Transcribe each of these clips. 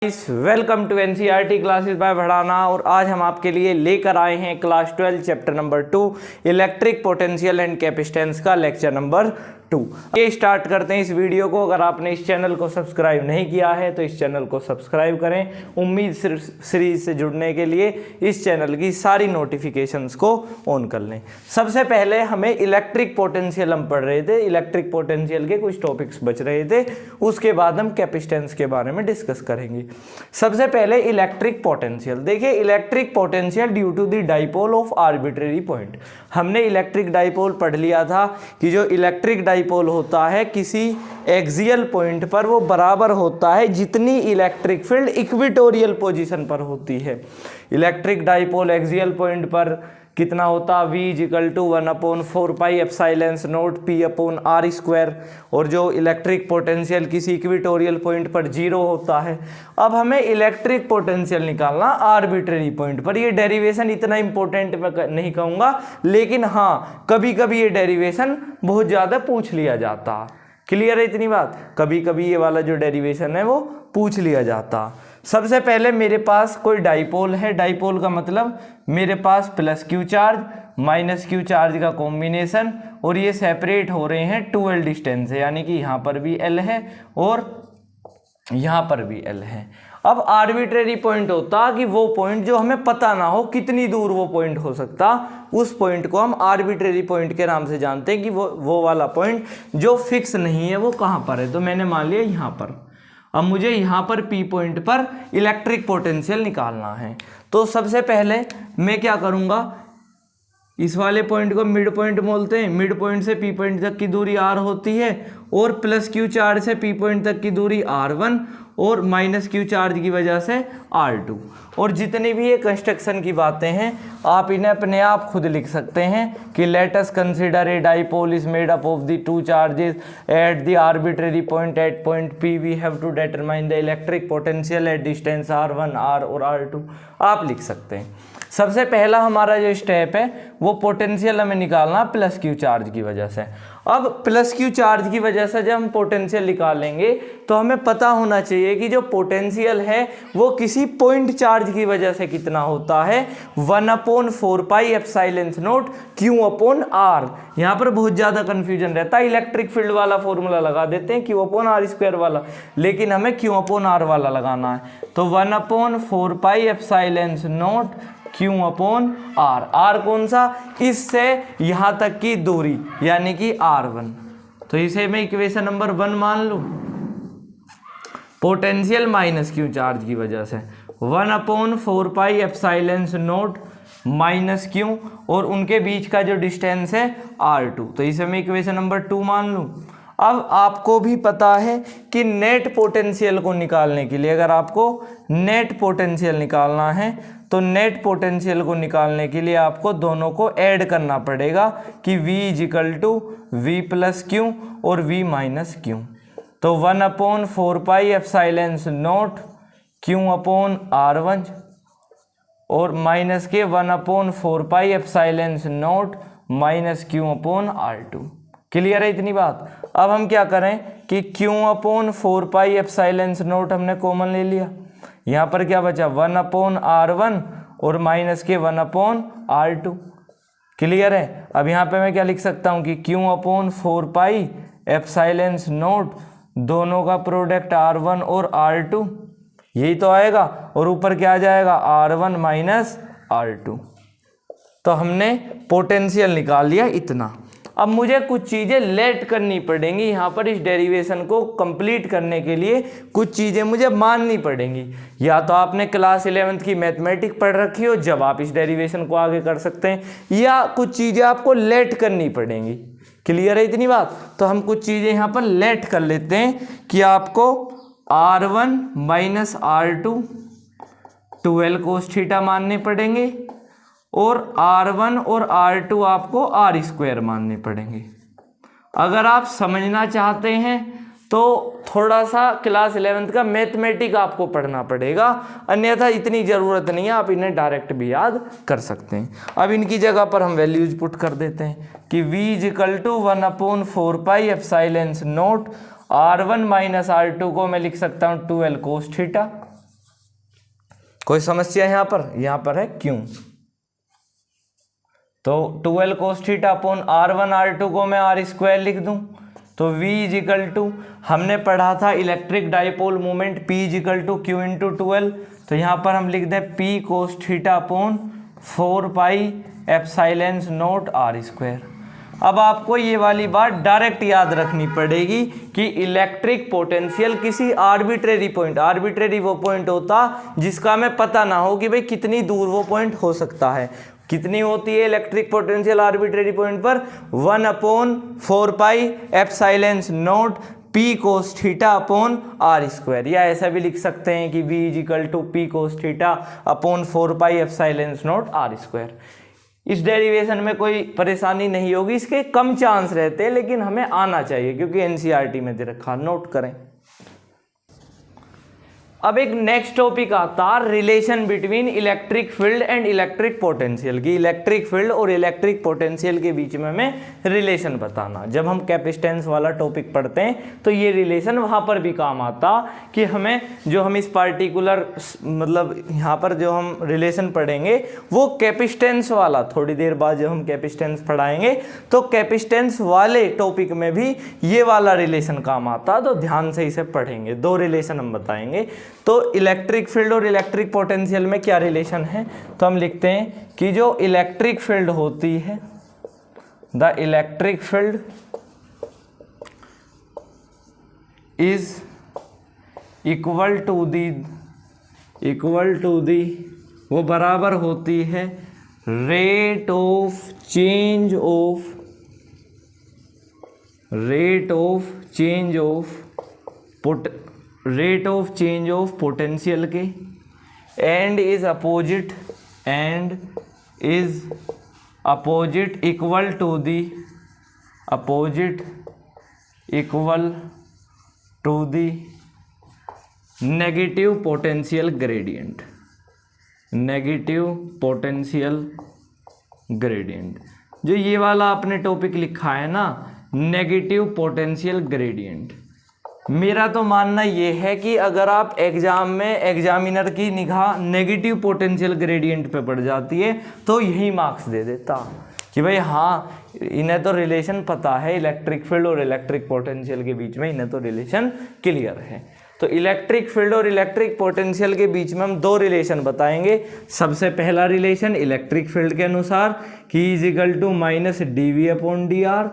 Welcome to NCERT classes by Bhadana. और आज हम आपके लिए लेकर आए हैं class 12 chapter number 2 electric potential and capacitance का लेक्चर नंबर 2। ये स्टार्ट करते हैं इस वीडियो को। अगर आपने इस चैनल को सब्सक्राइब नहीं किया है तो इस चैनल को सब्सक्राइब करें। उम्मीद सीरीज से जुड़ने के लिए इस चैनल की सारी नोटिफिकेशंस को ऑन कर लें। सबसे पहले हमें इलेक्ट्रिक पोटेंशियल हम पढ़ रहे थे, इलेक्ट्रिक पोटेंशियल के कुछ टॉपिक्स बच रहे थे, उसके बाद हम कैपेसिटेंस के बारे में डिस्कस करेंगे। सबसे पहले इलेक्ट्रिक पोटेंशियल देखिए। Electric potential due to the dipole of arbitrary point. हमने इलेक्ट्रिक डाइपोल पढ़ लिया था कि जो इलेक्ट्रिक डाइपोल होता है किसी एक्सियल पॉइंट पर वो बराबर होता है जितनी इलेक्ट्रिक फील्ड इक्वेटोरियल पोजीशन पर होती है। इलेक्ट्रिक डाइपोल एक्सियल पॉइंट पर कितना होता है, V equal to 1/4 pi epsilon naught P/r²। और जो इलेक्ट्रिक पोटेंशियल किसी इक्वेटोरियल पॉइंट पर 0 होता है। अब हमें इलेक्ट्रिक पोटेंशियल निकालना आर्बिट्रेरी पॉइंट पर। ये डेरिवेशन इतना इंपॉर्टेंट मैं नहीं कहूँगा, लेकिन हाँ कभी कभी ये डेरिवेशन बहुत ज़्यादा पूछ लिया जाता। क्लियर है इतनी बात? कभी कभी ये वाला जो डेरिवेशन है वो पूछ लिया जाता। सबसे पहले मेरे पास कोई डाइपोल है। डाइपोल का मतलब मेरे पास plus Q charge minus Q charge का कॉम्बिनेशन, और ये सेपरेट हो रहे हैं 2l डिस्टेंस है, यानी कि यहाँ पर भी l है और यहाँ पर भी l है। अब आर्बिट्रेरी पॉइंट होता कि वो पॉइंट जो हमें पता ना हो कितनी दूर वो पॉइंट हो सकता, उस पॉइंट को हम आर्बिट्रेरी पॉइंट के नाम से जानते हैं कि वो वाला पॉइंट जो फिक्स नहीं है वो कहाँ पर है। तो मैंने मान लिया यहाँ पर। अब मुझे यहाँ पर P पॉइंट पर इलेक्ट्रिक पोटेंशियल निकालना है। तो सबसे पहले मैं क्या करूँगा, इस वाले पॉइंट को मिड पॉइंट बोलते हैं। मिड पॉइंट से P पॉइंट तक की दूरी R होती है, और प्लस क्यू चार्ज से P पॉइंट तक की दूरी R1, और माइनस क्यू चार्ज की वजह से R2। और जितनी भी ये कंस्ट्रक्शन की बातें हैं आप इन्हें अपने आप खुद लिख सकते हैं कि let us consider a dipole is made up of the two charges at the arbitrary point at point P we have to determine the electric potential at distance R1 R और R2। आप लिख सकते हैं। सबसे पहला हमारा जो step है वो पोटेंशियल हमें निकालना प्लस क्यू चार्ज की वजह से। अब प्लस क्यू चार्ज की वजह से जब हम पोटेंशियल निकालेंगे तो हमें पता होना चाहिए कि जो पोटेंशियल है वो किसी पॉइंट चार्ज की वजह से कितना होता है, 1/4 पाई एप्सिलॉन नॉट Q/r। यहाँ पर बहुत ज़्यादा कन्फ्यूजन रहता है। इलेक्ट्रिक फील्ड वाला फॉर्मूला लगा देते हैं Q/r² वाला, लेकिन हमें Q/r वाला लगाना है। तो 1/4 pi epsilon not Q/r। r कौन सा, इससे यहाँ तक की दूरी यानी कि R1। तो इसे मैं इक्वेशन नंबर 1 मान लूँ। पोटेंशियल माइनस क्यू चार्ज की वजह से 1/4 pi epsilon not minus Q, और उनके बीच का जो डिस्टेंस है R2। तो इसे मैं इक्वेशन नंबर 2 मान लूँ। अब आपको भी पता है कि नेट पोटेंशियल को निकालने के लिए, अगर आपको नेट पोटेंशियल निकालना है तो नेट पोटेंशियल को निकालने के लिए आपको दोनों को ऐड करना पड़ेगा कि V equal to V plus Q और V माइनस क्यू। तो 1/4 पाई एप्सिलॉन नॉट Q/r1 और माइनस के 1/4 pi epsilon not minus Q/r2। Clear है इतनी बात? अब हम क्या करें कि Q/4 पाई एप्सिलॉन नॉट हमने कॉमन ले लिया। यहाँ पर क्या बचा, 1/r1 और माइनस के 1/r2। क्लियर है? अब यहाँ पे मैं क्या लिख सकता हूँ कि Q/4 पाई एप्सिलॉन नॉट दोनों का प्रोडक्ट R1 और R2, यही तो आएगा, और ऊपर क्या आ जाएगा R1 माइनस R2। तो हमने पोटेंशियल निकाल लिया इतना। अब मुझे कुछ चीज़ें लेट करनी पड़ेंगी यहाँ पर। इस डेरिवेशन को कंप्लीट करने के लिए कुछ चीज़ें मुझे माननी पड़ेंगी। या तो आपने क्लास 11th की मैथमेटिक्स पढ़ रखी हो, जब आप इस डेरिवेशन को आगे कर सकते हैं, या कुछ चीज़ें आपको लेट करनी पड़ेंगी। क्लियर है इतनी बात? तो हम कुछ चीज़ें यहाँ पर लेट कर लेते हैं कि आपको R1 minus R2 12 cos theta मानने पड़ेंगे, और R1 और R2 आपको R² मानने पड़ेंगे। अगर आप समझना चाहते हैं तो थोड़ा सा क्लास 11th का मैथमेटिक्स आपको पढ़ना पड़ेगा, अन्यथा इतनी ज़रूरत नहीं है, आप इन्हें डायरेक्ट भी याद कर सकते हैं। अब इनकी जगह पर हम वैल्यूज पुट कर देते हैं कि V equal to 1/4 pi epsilon naught R1 minus R2 को मैं लिख सकता हूँ 12 cos थीटा। कोई समस्या यहाँ पर है क्यों। तो 12 cos theta upon R1 R2 को मैं R स्क्वायर लिख दूं, तो V इज इक्वल टू, हमने पढ़ा था electric dipole moment P is equal to Q into 12, तो यहाँ पर हम लिख दें P cos theta upon 4 pi epsilon naught R square. अब आपको ये वाली बात डायरेक्ट याद रखनी पड़ेगी कि इलेक्ट्रिक पोटेंशियल किसी आर्बिट्रेरी पॉइंट, आर्बिट्रेरी वो पॉइंट होता जिसका हमें पता ना हो कि भाई कितनी दूर वो पॉइंट हो सकता है। कितनी होती है इलेक्ट्रिक पोटेंशियल आर्बिट्रेरी पॉइंट पर, 1/4 pi epsilon naught P cos theta upon R square, या ऐसा भी लिख सकते हैं कि V is equal to P cos theta upon 4 pi epsilon naught R square. इस डेरिवेशन में कोई परेशानी नहीं होगी, इसके कम चांस रहते हैं लेकिन हमें आना चाहिए क्योंकि एनसीईआरटी में दे रखा, नोट करें। अब एक नेक्स्ट टॉपिक आता है relation between electric field and electric potential की। इलेक्ट्रिक फील्ड और इलेक्ट्रिक पोटेंशियल के बीच में हमें रिलेशन बताना। जब हम कैपेसिटेंस वाला टॉपिक पढ़ते हैं तो ये रिलेशन वहाँ पर भी काम आता कि हमें जो हम इस पार्टिकुलर मतलब यहाँ पर जो हम रिलेशन पढ़ेंगे वो कैपेसिटेंस वाला, थोड़ी देर बाद जब हम कैपेसिटेंस पढ़ाएंगे तो कैपेसिटेंस वाले टॉपिक में भी ये वाला रिलेशन काम आता, तो ध्यान से इसे पढ़ेंगे। दो रिलेशन हम बताएंगे। तो इलेक्ट्रिक फील्ड और इलेक्ट्रिक पोटेंशियल में क्या रिलेशन है, तो हम लिखते हैं कि जो इलेक्ट्रिक फील्ड होती है, the electric field is equal to the वो बराबर होती है rate of change of potential के, and is opposite equal to the negative potential gradient. जो ये वाला आपने टॉपिक लिखा है ना, नेगेटिव पोटेंशियल ग्रेडियंट, मेरा तो मानना ये है कि अगर आप एग्जाम में एग्जामिनर की निगाह नेगेटिव पोटेंशियल ग्रेडियंट पे पड़ जाती है तो यही मार्क्स दे देता कि भाई हाँ इन्हें तो रिलेशन पता है, इलेक्ट्रिक फील्ड और इलेक्ट्रिक पोटेंशियल के बीच में इन्हें तो रिलेशन क्लियर है। तो इलेक्ट्रिक फील्ड और इलेक्ट्रिक पोटेंशियल के बीच में हम दो रिलेशन बताएंगे। सबसे पहला रिलेशन इलेक्ट्रिक फील्ड के अनुसार कि इज इक्वल टू -dV/dr।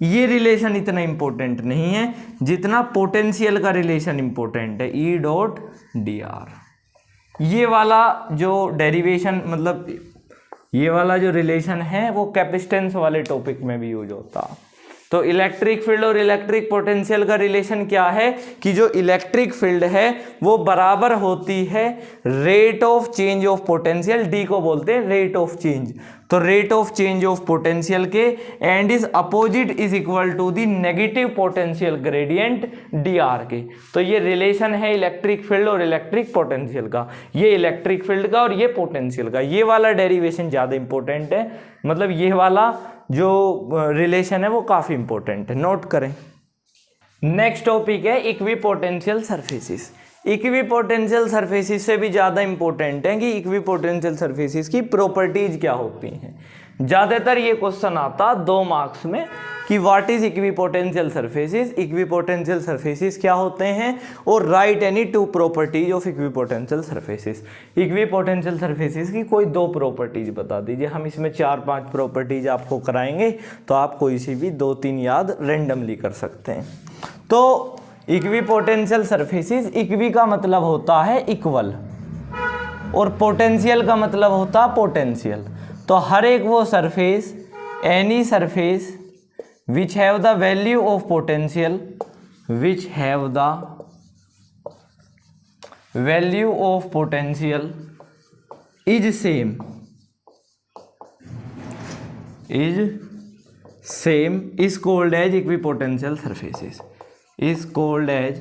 ये रिलेशन इतना इंपॉर्टेंट नहीं है जितना पोटेंशियल का रिलेशन इंपॉर्टेंट है, E.dr। ये वाला जो डेरिवेशन मतलब ये वाला जो रिलेशन है वो कैपेसिटेंस वाले टॉपिक में भी यूज होता। तो इलेक्ट्रिक फील्ड और इलेक्ट्रिक पोटेंशियल का रिलेशन क्या है कि जो इलेक्ट्रिक फील्ड है वो बराबर होती है rate of change of potential, D को बोलते हैं रेट ऑफ चेंज, तो rate of change of potential के, and is opposite is equal to the negative potential gradient D R के। तो ये रिलेशन है इलेक्ट्रिक फील्ड और इलेक्ट्रिक पोटेंशियल का, ये इलेक्ट्रिक फील्ड का और ये पोटेंशियल का। ये वाला डेरिवेशन ज़्यादा इंपॉर्टेंट है, मतलब ये वाला जो रिलेशन है वो काफ़ी इंपॉर्टेंट है, नोट करें। नेक्स्ट टॉपिक है इक्विपोटेंशियल सरफेसेस। इक्विपोटेंशियल सरफेसेस से भी ज़्यादा इंपॉर्टेंट है कि इक्विपोटेंशियल सरफेसेस की प्रॉपर्टीज क्या होती हैं। ज़्यादातर ये क्वेश्चन आता 2 मार्क्स में कि what is equipotential surfaces, equipotential surfaces क्या होते हैं, और right any 2 properties of equipotential surfaces. Equipotential surfaces की कोई 2 प्रॉपर्टीज बता दीजिए। हम इसमें 4-5 प्रॉपर्टीज आपको कराएंगे तो आप कोई सी भी 2-3 याद रेंडमली कर सकते हैं। तो इक्विपोटेंशियल सरफेसेस, इक्वी का मतलब होता है इक्वल और पोटेंशियल का मतलब होता है पोटेंशियल। तो हर एक वो surface, any surface which have the value of potential, which have the value of potential is same is called as equipotential surfaces, is called as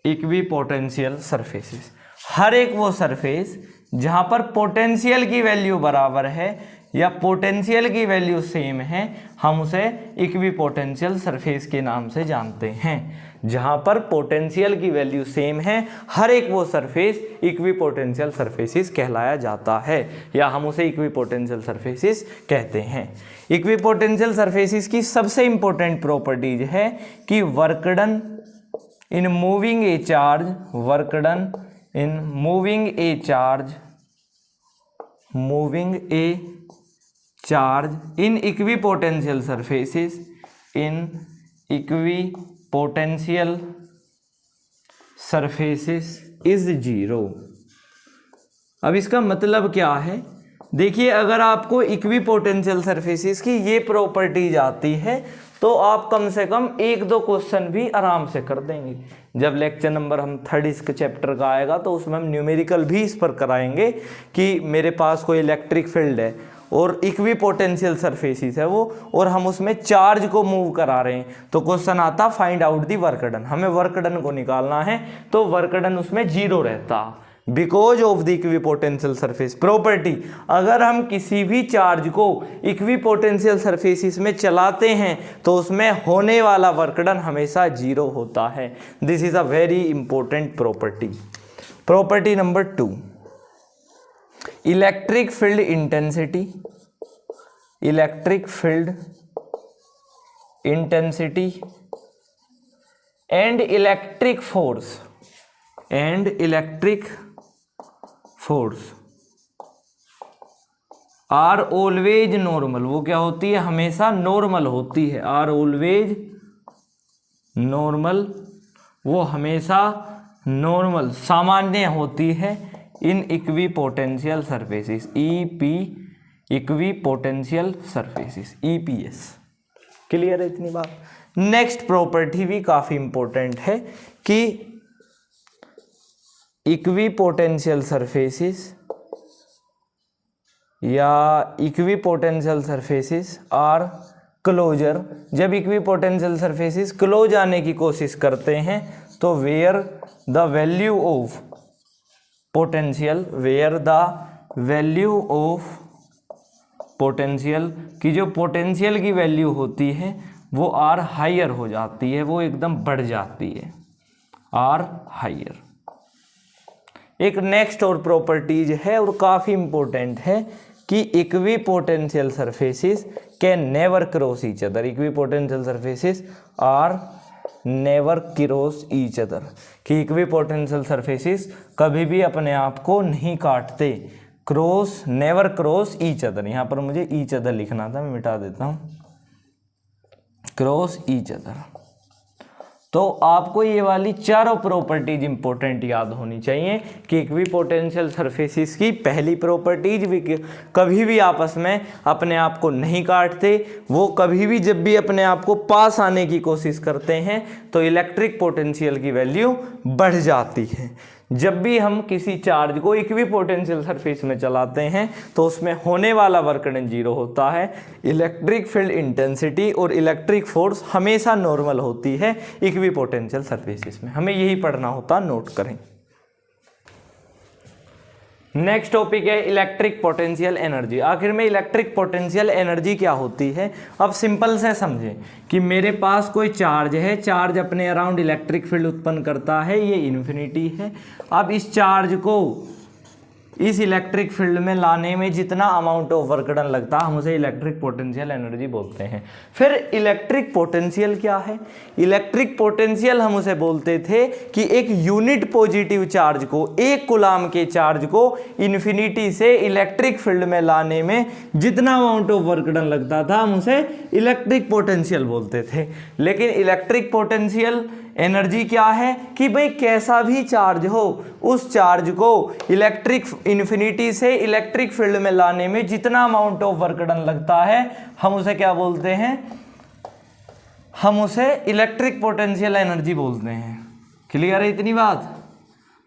equipotential surfaces। हर एक वो सरफेस जहां पर पोटेंशियल की वैल्यू बराबर है या पोटेंशियल की value same है, हम उसे इक्विपोटेंशियल सरफेस के नाम से जानते हैं। जहां पर पोटेंशियल की वैल्यू सेम है, हर एक वो सरफेस इक्विपोटेंशियल सरफेसेस कहलाया जाता है, या हम उसे इक्विपोटेंशियल सरफेसेस कहते हैं। इक्विपोटेंशियल सरफेसेस की सबसे इंपॉर्टेंट प्रॉपर्टीज है कि work done in moving A charge, work done in moving A charge, moving A charge in equipotential surfaces, in equipotential surfaces is zero. अब इसका मतलब क्या है, देखिए अगर आपको इक्विपोटेंशियल सरफेसेस की ये प्रॉपर्टीज आती है तो आप कम से कम 1-2 क्वेश्चन भी आराम से कर देंगे। जब लेक्चर नंबर हम 3rd इसके चैप्टर का आएगा तो उसमें हम न्यूमेरिकल भी इस पर कराएंगे कि मेरे पास कोई इलेक्ट्रिक फील्ड है और इक्विपोटेंशियल सरफेसेस है वो, और हम उसमें चार्ज को मूव करा रहे हैं, तो क्वेश्चन आता find out the work done. हमें वर्क डन को निकालना है तो वर्क डन उसमें जीरो रहता, because of the equipotential surface property. अगर हम किसी भी चार्ज को इक्विपोटेंशियल सरफेसेस में चलाते हैं तो उसमें होने वाला वर्क डन हमेशा जीरो होता है। This is a very important property. Property number 2, electric field intensity, electric field intensity and electric force, and electric force are always normal. वो क्या होती है, हमेशा नॉर्मल होती है, आर ऑलवेज नॉर्मल, वो हमेशा नॉर्मल सामान्य होती है इन equipotential surfaces, EP equipotential surfaces, EPS. Clear है इतनी बात। नेक्स्ट प्रॉपर्टी भी काफी इंपॉर्टेंट है कि इक्विपोटेंशियल सरफेसेस या इक्विपोटेंशियल सरफेसेस आर क्लोजर। जब इक्विपोटेंशियल सरफेसेस क्लोज आने की कोशिश करते हैं तो where the value of potential, where the value of potential की जो पोटेंशियल की वैल्यू होती है वो आर हायर हो जाती है, वो एकदम बढ़ जाती है, आर हायर। एक नेक्स्ट और प्रॉपर्टीज है और काफ़ी इंपॉर्टेंट है कि equipotential surfaces can never cross each other, equipotential surfaces are never cross each other, कि इक्विपोटेंशियल सरफेसेस कभी भी अपने आप को नहीं काटते, cross never cross each other. यहाँ पर मुझे ईच अदर लिखना था, मैं मिटा देता हूँ, क्रॉस ईच अदर। तो आपको ये वाली चारों प्रॉपर्टीज इंपॉर्टेंट याद होनी चाहिए कि इक्विपोटेंशियल सरफेसेस की पहली प्रॉपर्टीज भी कभी भी आपस में अपने आप को नहीं काटते, वो कभी भी जब भी अपने आप को पास आने की कोशिश करते हैं तो इलेक्ट्रिक पोटेंशियल की वैल्यू बढ़ जाती है। जब भी हम किसी चार्ज को इक्विपोटेंशियल सरफेस में चलाते हैं तो उसमें होने वाला वर्क डन जीरो होता है। इलेक्ट्रिक फील्ड इंटेंसिटी और इलेक्ट्रिक फोर्स हमेशा नॉर्मल होती है इक्विपोटेंशियल सरफेसेस में, हमें यही पढ़ना होता, नोट करें। नेक्स्ट टॉपिक है इलेक्ट्रिक पोटेंशियल एनर्जी। आखिर में इलेक्ट्रिक पोटेंशियल एनर्जी क्या होती है, अब सिंपल से समझें कि मेरे पास कोई चार्ज है, चार्ज अपने अराउंड इलेक्ट्रिक फील्ड उत्पन्न करता है, ये इन्फिनिटी है। अब इस चार्ज को इस इलेक्ट्रिक फील्ड में लाने में जितना अमाउंट ऑफ वर्क डन लगता है हम उसे इलेक्ट्रिक पोटेंशियल एनर्जी बोलते हैं। फिर इलेक्ट्रिक पोटेंशियल क्या है, इलेक्ट्रिक पोटेंशियल हम उसे बोलते थे कि एक यूनिट पॉजिटिव चार्ज को, एक कूलाम के चार्ज को इन्फिनिटी से इलेक्ट्रिक फील्ड में लाने में जितना अमाउंट ऑफ वर्क डन लगता था हम उसे इलेक्ट्रिक पोटेंशियल बोलते थे। लेकिन इलेक्ट्रिक पोटेंशियल एनर्जी क्या है कि भाई कैसा भी चार्ज हो उस चार्ज को इलेक्ट्रिक इन्फिनिटी से इलेक्ट्रिक फील्ड में लाने में जितना अमाउंट ऑफ वर्क डन लगता है हम उसे क्या बोलते हैं, हम उसे इलेक्ट्रिक पोटेंशियल एनर्जी बोलते हैं। क्लियर है इतनी बात।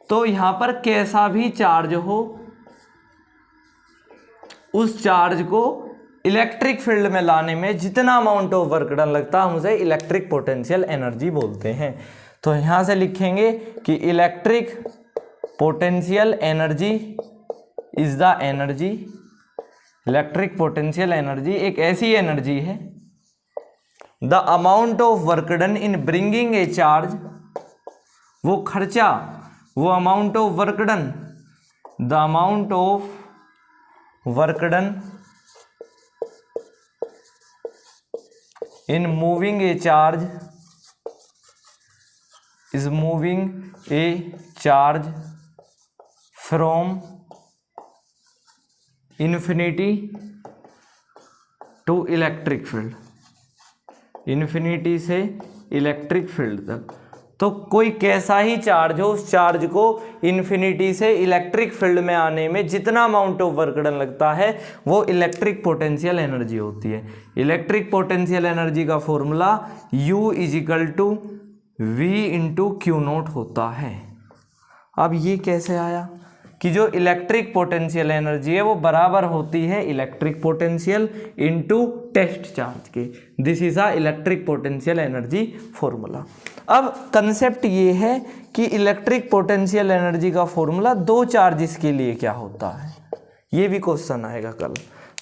तो यहां पर कैसा भी चार्ज हो उस चार्ज को इलेक्ट्रिक फील्ड में लाने में जितना अमाउंट ऑफ वर्क डन लगता है हम उसे इलेक्ट्रिक पोटेंशियल एनर्जी बोलते हैं। तो यहां से लिखेंगे कि electric potential energy is the energy, electric potential energy एक ऐसी एनर्जी है the amount of work done in bringing a charge, वो खर्चा, वो amount of work done, the amount of work done in moving A charge, is moving a charge from infinity to electric field, infinity से electric field तक। तो कोई कैसा ही charge हो, उस चार्ज को इन्फिनिटी से इलेक्ट्रिक फील्ड में आने में जितना अमाउंट ऑफ वर्क डन लगता है वो इलेक्ट्रिक पोटेंशियल एनर्जी होती है। इलेक्ट्रिक पोटेंशियल एनर्जी का formula U equal to V into q naught होता है। अब ये कैसे आया कि जो इलेक्ट्रिक पोटेंशियल एनर्जी है वो बराबर होती है electric potential into test charge के। This is a electric potential energy formula. अब कंसेप्ट ये है कि इलेक्ट्रिक पोटेंशियल एनर्जी का फॉर्मूला दो चार्जेस के लिए क्या होता है, ये भी क्वेश्चन आएगा कल।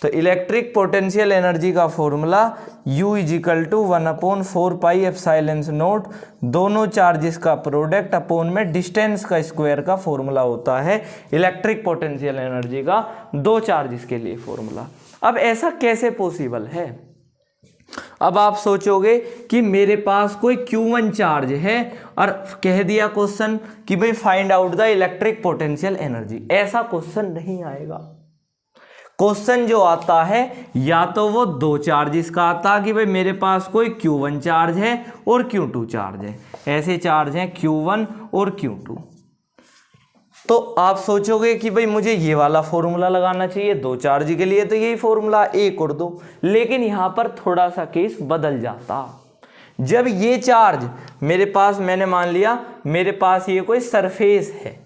तो इलेक्ट्रिक पोटेंशियल एनर्जी का formula U equal to 1/4 pi epsilon naught, दोनों चार्जेस का प्रोडक्ट अपोन में डिस्टेंस का स्क्वायर का फॉर्मूला होता है इलेक्ट्रिक पोटेंशियल एनर्जी का दो चार्जेस के लिए फॉर्मूला। अब ऐसा कैसे पॉसिबल है? अब आप सोचोगे कि मेरे पास कोई Q1 चार्ज है और कह दिया क्वेश्चन कि भाई find out the electric potential energy. ऐसा क्वेश्चन नहीं आएगा। क्वेश्चन जो आता है या तो वो दो चार्जेस का आता कि भाई मेरे पास कोई Q1 चार्ज है और Q2 चार्ज है, ऐसे चार्ज हैं Q1 और Q2। तो आप सोचोगे कि भाई मुझे ये वाला फॉर्मूला लगाना चाहिए दो चार्ज के लिए, तो यही फॉर्मूला एक और दो। लेकिन यहाँ पर थोड़ा सा केस बदल जाता। जब ये चार्ज मेरे पास, मैंने मान लिया मेरे पास ये कोई सरफेस है,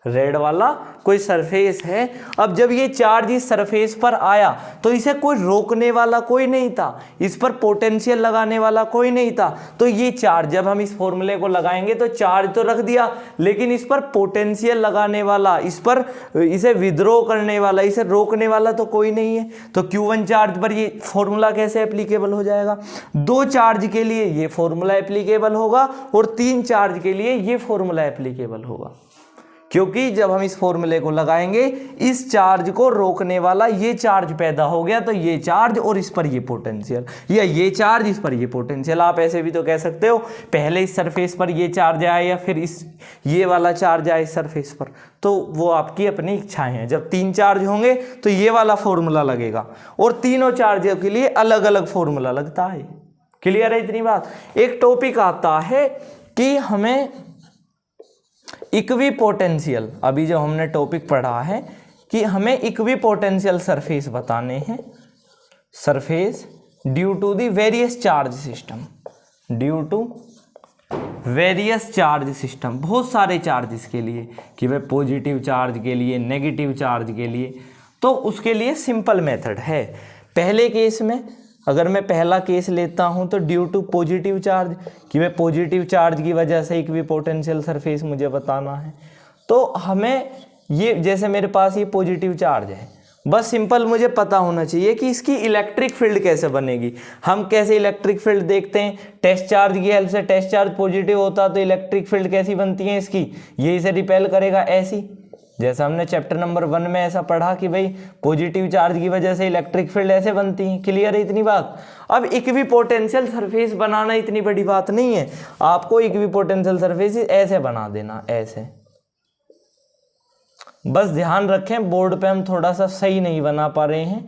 रेड वाला कोई सरफेस है। अब जब ये चार्ज इस सरफेस पर आया तो इसे कोई रोकने वाला कोई नहीं था, इस पर पोटेंशियल लगाने वाला कोई नहीं था। तो ये चार्ज जब हम इस फॉर्मूले को लगाएंगे तो चार्ज तो रख दिया, लेकिन इस पर पोटेंशियल लगाने वाला, इस पर इसे विद्रो करने वाला, इसे रोकने वाला तो कोई नहीं है। तो Q1 चार्ज पर ये फॉर्मूला कैसे एप्लीकेबल हो जाएगा? दो चार्ज के लिए ये फॉर्मूला एप्लीकेबल होगा और तीन चार्ज के लिए ये फॉर्मूला एप्लीकेबल होगा, क्योंकि जब हम इस फॉर्मूले को लगाएंगे इस चार्ज को रोकने वाला ये चार्ज पैदा हो गया, तो ये चार्ज और इस पर ये पोटेंशियल, या ये चार्ज इस पर ये पोटेंशियल। आप ऐसे भी तो कह सकते हो पहले इस सरफेस पर ये चार्ज आए या फिर इस ये वाला चार्ज आए इस सरफेस पर, तो वो आपकी अपनी इच्छाएं हैं। जब तीन चार्ज होंगे तो ये वाला फॉर्मूला लगेगा और तीनों चार्ज के लिए अलग अलग फॉर्मूला लगता है। क्लियर है इतनी बात? एक टॉपिक आता है कि हमें इक्वी पोटेंशियल, अभी जो हमने टॉपिक पढ़ा है कि हमें इक्वी पोटेंशियल सरफेस बताने हैं, surface due to the various charge system, due to various charge system, बहुत सारे चार्जेस के लिए कि भाई पॉजिटिव चार्ज के लिए, नेगेटिव चार्ज के लिए। तो उसके लिए सिंपल मेथड है। पहले केस में अगर मैं पहला केस लेता हूं तो ड्यू टू पॉजिटिव चार्ज, कि मैं पॉजिटिव चार्ज की वजह से इक्वी पोटेंशियल सरफेस मुझे बताना है। तो हमें ये, जैसे मेरे पास ये पॉजिटिव चार्ज है, बस सिंपल मुझे पता होना चाहिए कि इसकी इलेक्ट्रिक फील्ड कैसे बनेगी। हम कैसे इलेक्ट्रिक फील्ड देखते हैं? टेस्ट चार्ज की हेल्प से। टेस्ट चार्ज पॉजिटिव होता तो इलेक्ट्रिक फील्ड कैसी बनती है इसकी? ये इसे रिपेल करेगा ऐसी, जैसा हमने चैप्टर नंबर 1 में ऐसा पढ़ा कि भाई पॉजिटिव चार्ज की वजह से इलेक्ट्रिक फील्ड ऐसे बनती है। क्लियर है इतनी बात? अब इक्वी पोटेंशियल सरफेस बनाना इतनी बड़ी बात नहीं है, आपको इक्वी पोटेंशियल सरफेस ऐसे बना देना, ऐसे। बस ध्यान रखें बोर्ड पे हम थोड़ा सा सही नहीं बना पा रहे हैं,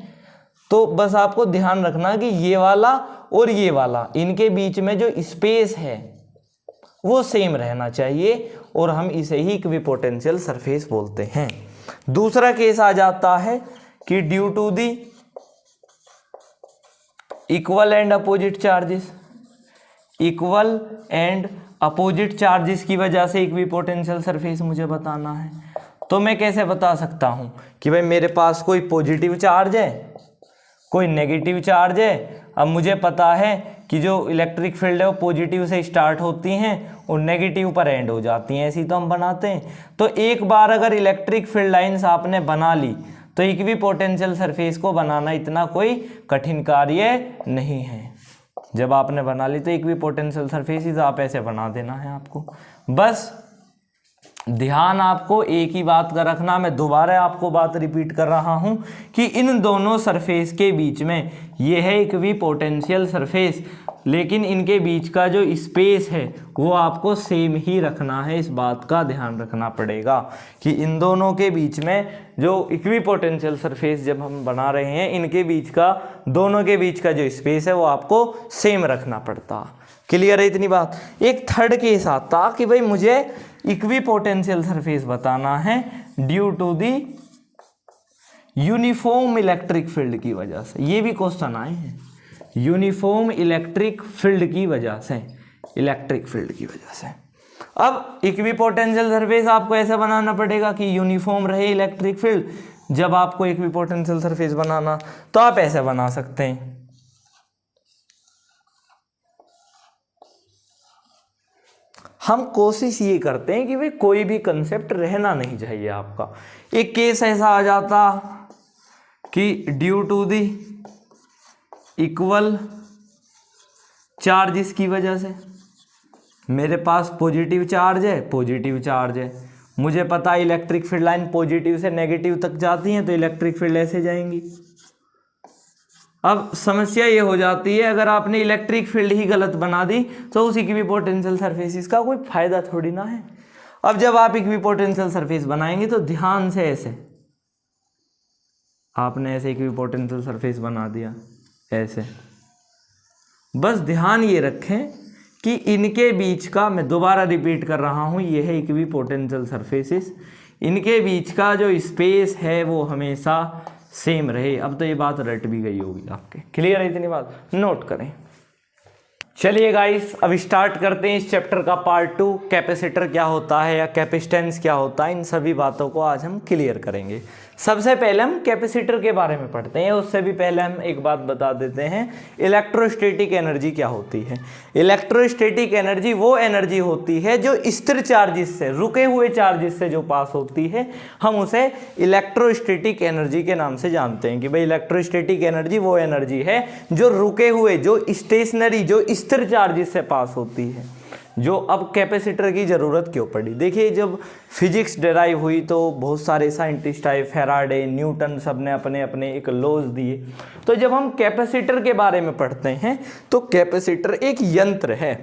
तो बस आपको ध्यान रखना कि ये वाला और ये वाला, इनके बीच में जो स्पेस है वो सेम रहना चाहिए और हम इसे ही इक्वी पोटेंशियल सरफेस बोलते हैं। दूसरा केस आ जाता है कि due to the equal and opposite charges, equal and opposite charges की वजह से इक्वी पोटेंशियल सरफेस मुझे बताना है। तो मैं कैसे बता सकता हूं कि भाई मेरे पास कोई पॉजिटिव चार्ज है, कोई नेगेटिव चार्ज है। अब मुझे पता है कि जो इलेक्ट्रिक फील्ड है वो पॉजिटिव से स्टार्ट होती हैं और नेगेटिव पर एंड हो जाती हैं, ऐसी तो हम बनाते हैं। तो एक बार अगर इलेक्ट्रिक फील्ड लाइंस आपने बना ली तो इक्वी पोटेंशियल सरफेस को बनाना इतना कोई कठिन कार्य नहीं है। जब आपने बना ली तो इक्विपोटेंशियल सरफेसेस आप ऐसे बना देना है आपको। बस ध्यान आपको एक ही बात का रखना, मैं दोबारा आपको बात रिपीट कर रहा हूं कि इन दोनों सरफेस के बीच में ये है इक्विपोटेंशियल सरफेस, लेकिन इनके बीच का जो स्पेस है वो आपको सेम ही रखना है। इस बात का ध्यान रखना पड़ेगा कि इन दोनों के बीच में जो इक्विपोटेंशियल सरफेस जब हम बना रहे हैं, इनके बीच का, दोनों के बीच का जो स्पेस है वो आपको सेम रखना पड़ता। क्लियर है इतनी बात। एक थर्ड केस आता कि भाई मुझे इक्विपोटेंशियल सरफेस बताना है due to the uniform electric field की वजह से। ये भी क्वेश्चन आए हैं, यूनिफॉर्म इलेक्ट्रिक फील्ड की वजह से, इलेक्ट्रिक फील्ड की वजह से। अब इक्विपोटेंशियल सरफेस आपको ऐसा बनाना पड़ेगा कि यूनिफॉर्म रहे इलेक्ट्रिक फील्ड। जब आपको इक्विपोटेंशियल सरफेस बनाना तो आप ऐसे बना सकते हैं, हम कोशिश ये करते हैं कि भाई कोई भी कंसेप्ट रहना नहीं चाहिए आपका। एक केस ऐसा आ जाता कि due to the equal charges की वजह से, मेरे पास पॉजिटिव चार्ज है, पॉजिटिव चार्ज है, मुझे पता है इलेक्ट्रिक फील्ड लाइन पॉजिटिव से नेगेटिव तक जाती है तो इलेक्ट्रिक फील्ड ऐसे जाएंगी। अब समस्या ये हो जाती है, अगर आपने इलेक्ट्रिक फील्ड ही गलत बना दी तो उस इक्विपोटेंशियल सरफेसेस का कोई फायदा थोड़ी ना है। अब जब आप इक्विपोटेंशियल सरफेस बनाएंगे तो ध्यान से ऐसे, आपने ऐसे इक्विपोटेंशियल सरफेस बना दिया ऐसे, बस ध्यान ये रखें कि इनके बीच का, मैं दोबारा रिपीट कर रहा हूं, ये है इक्विपोटेंशियल सरफेसेस, इनके बीच का जो स्पेस है वो हमेशा सेम रहे। अब तो ये बात रट भी गई होगी आपके। क्लियर है इतनी बात, नोट करें। चलिए गाइस, अब स्टार्ट करते हैं इस चैप्टर का पार्ट 2। कैपेसिटर क्या होता है या कैपेसिटेंस क्या होता है, इन सभी बातों को आज हम क्लियर करेंगे। सबसे पहले हम कैपेसिटर के बारे में पढ़ते हैं। उससे भी पहले हम एक बात बता देते हैं, इलेक्ट्रोस्टैटिक एनर्जी क्या होती है। इलेक्ट्रोस्टैटिक एनर्जी वो एनर्जी होती है जो स्थिर चार्जेस से, रुके हुए चार्जेस से जो पास होती है, हम उसे इलेक्ट्रोस्टैटिक एनर्जी के नाम से जानते हैं कि भाई इलेक्ट्रोस्टैटिक एनर्जी वो एनर्जी है जो रुके हुए, जो स्टेशनरी, जो स्थिर चार्जेस से पास होती है। जो अब कैपेसिटर की ज़रूरत क्यों पड़ी, देखिए जब फिजिक्स डेराइव हुई तो बहुत सारे साइंटिस्ट आए, फेराडे, न्यूटन, सब ने अपने अपने एक लॉज दिए। तो जब हम कैपेसिटर के बारे में पढ़ते हैं तो कैपेसिटर एक यंत्र है,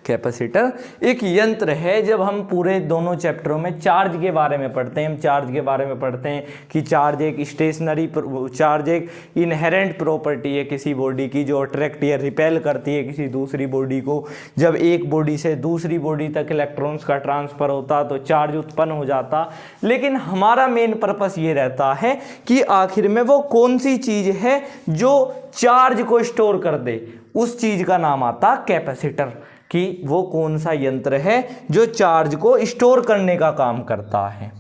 कैपेसिटर एक यंत्र है। जब हम पूरे दोनों चैप्टरों में चार्ज के बारे में पढ़ते हैं, हम चार्ज के बारे में पढ़ते हैं कि चार्ज एक स्टेशनरी, चार्ज एक इनहेरेंट प्रॉपर्टी है किसी बॉडी की जो अट्रैक्ट या रिपेल करती है किसी दूसरी बॉडी को। जब एक बॉडी से दूसरी बॉडी तक इलेक्ट्रॉन्स का ट्रांसफ़र होता तो चार्ज उत्पन्न हो जाता। लेकिन हमारा मेन पर्पस ये रहता है कि आखिर में वो कौन सी चीज़ है जो चार्ज को स्टोर कर दे, उस चीज़ का नाम आता कैपेसिटर, कि वो कौन सा यंत्र है जो चार्ज को स्टोर करने का काम करता है।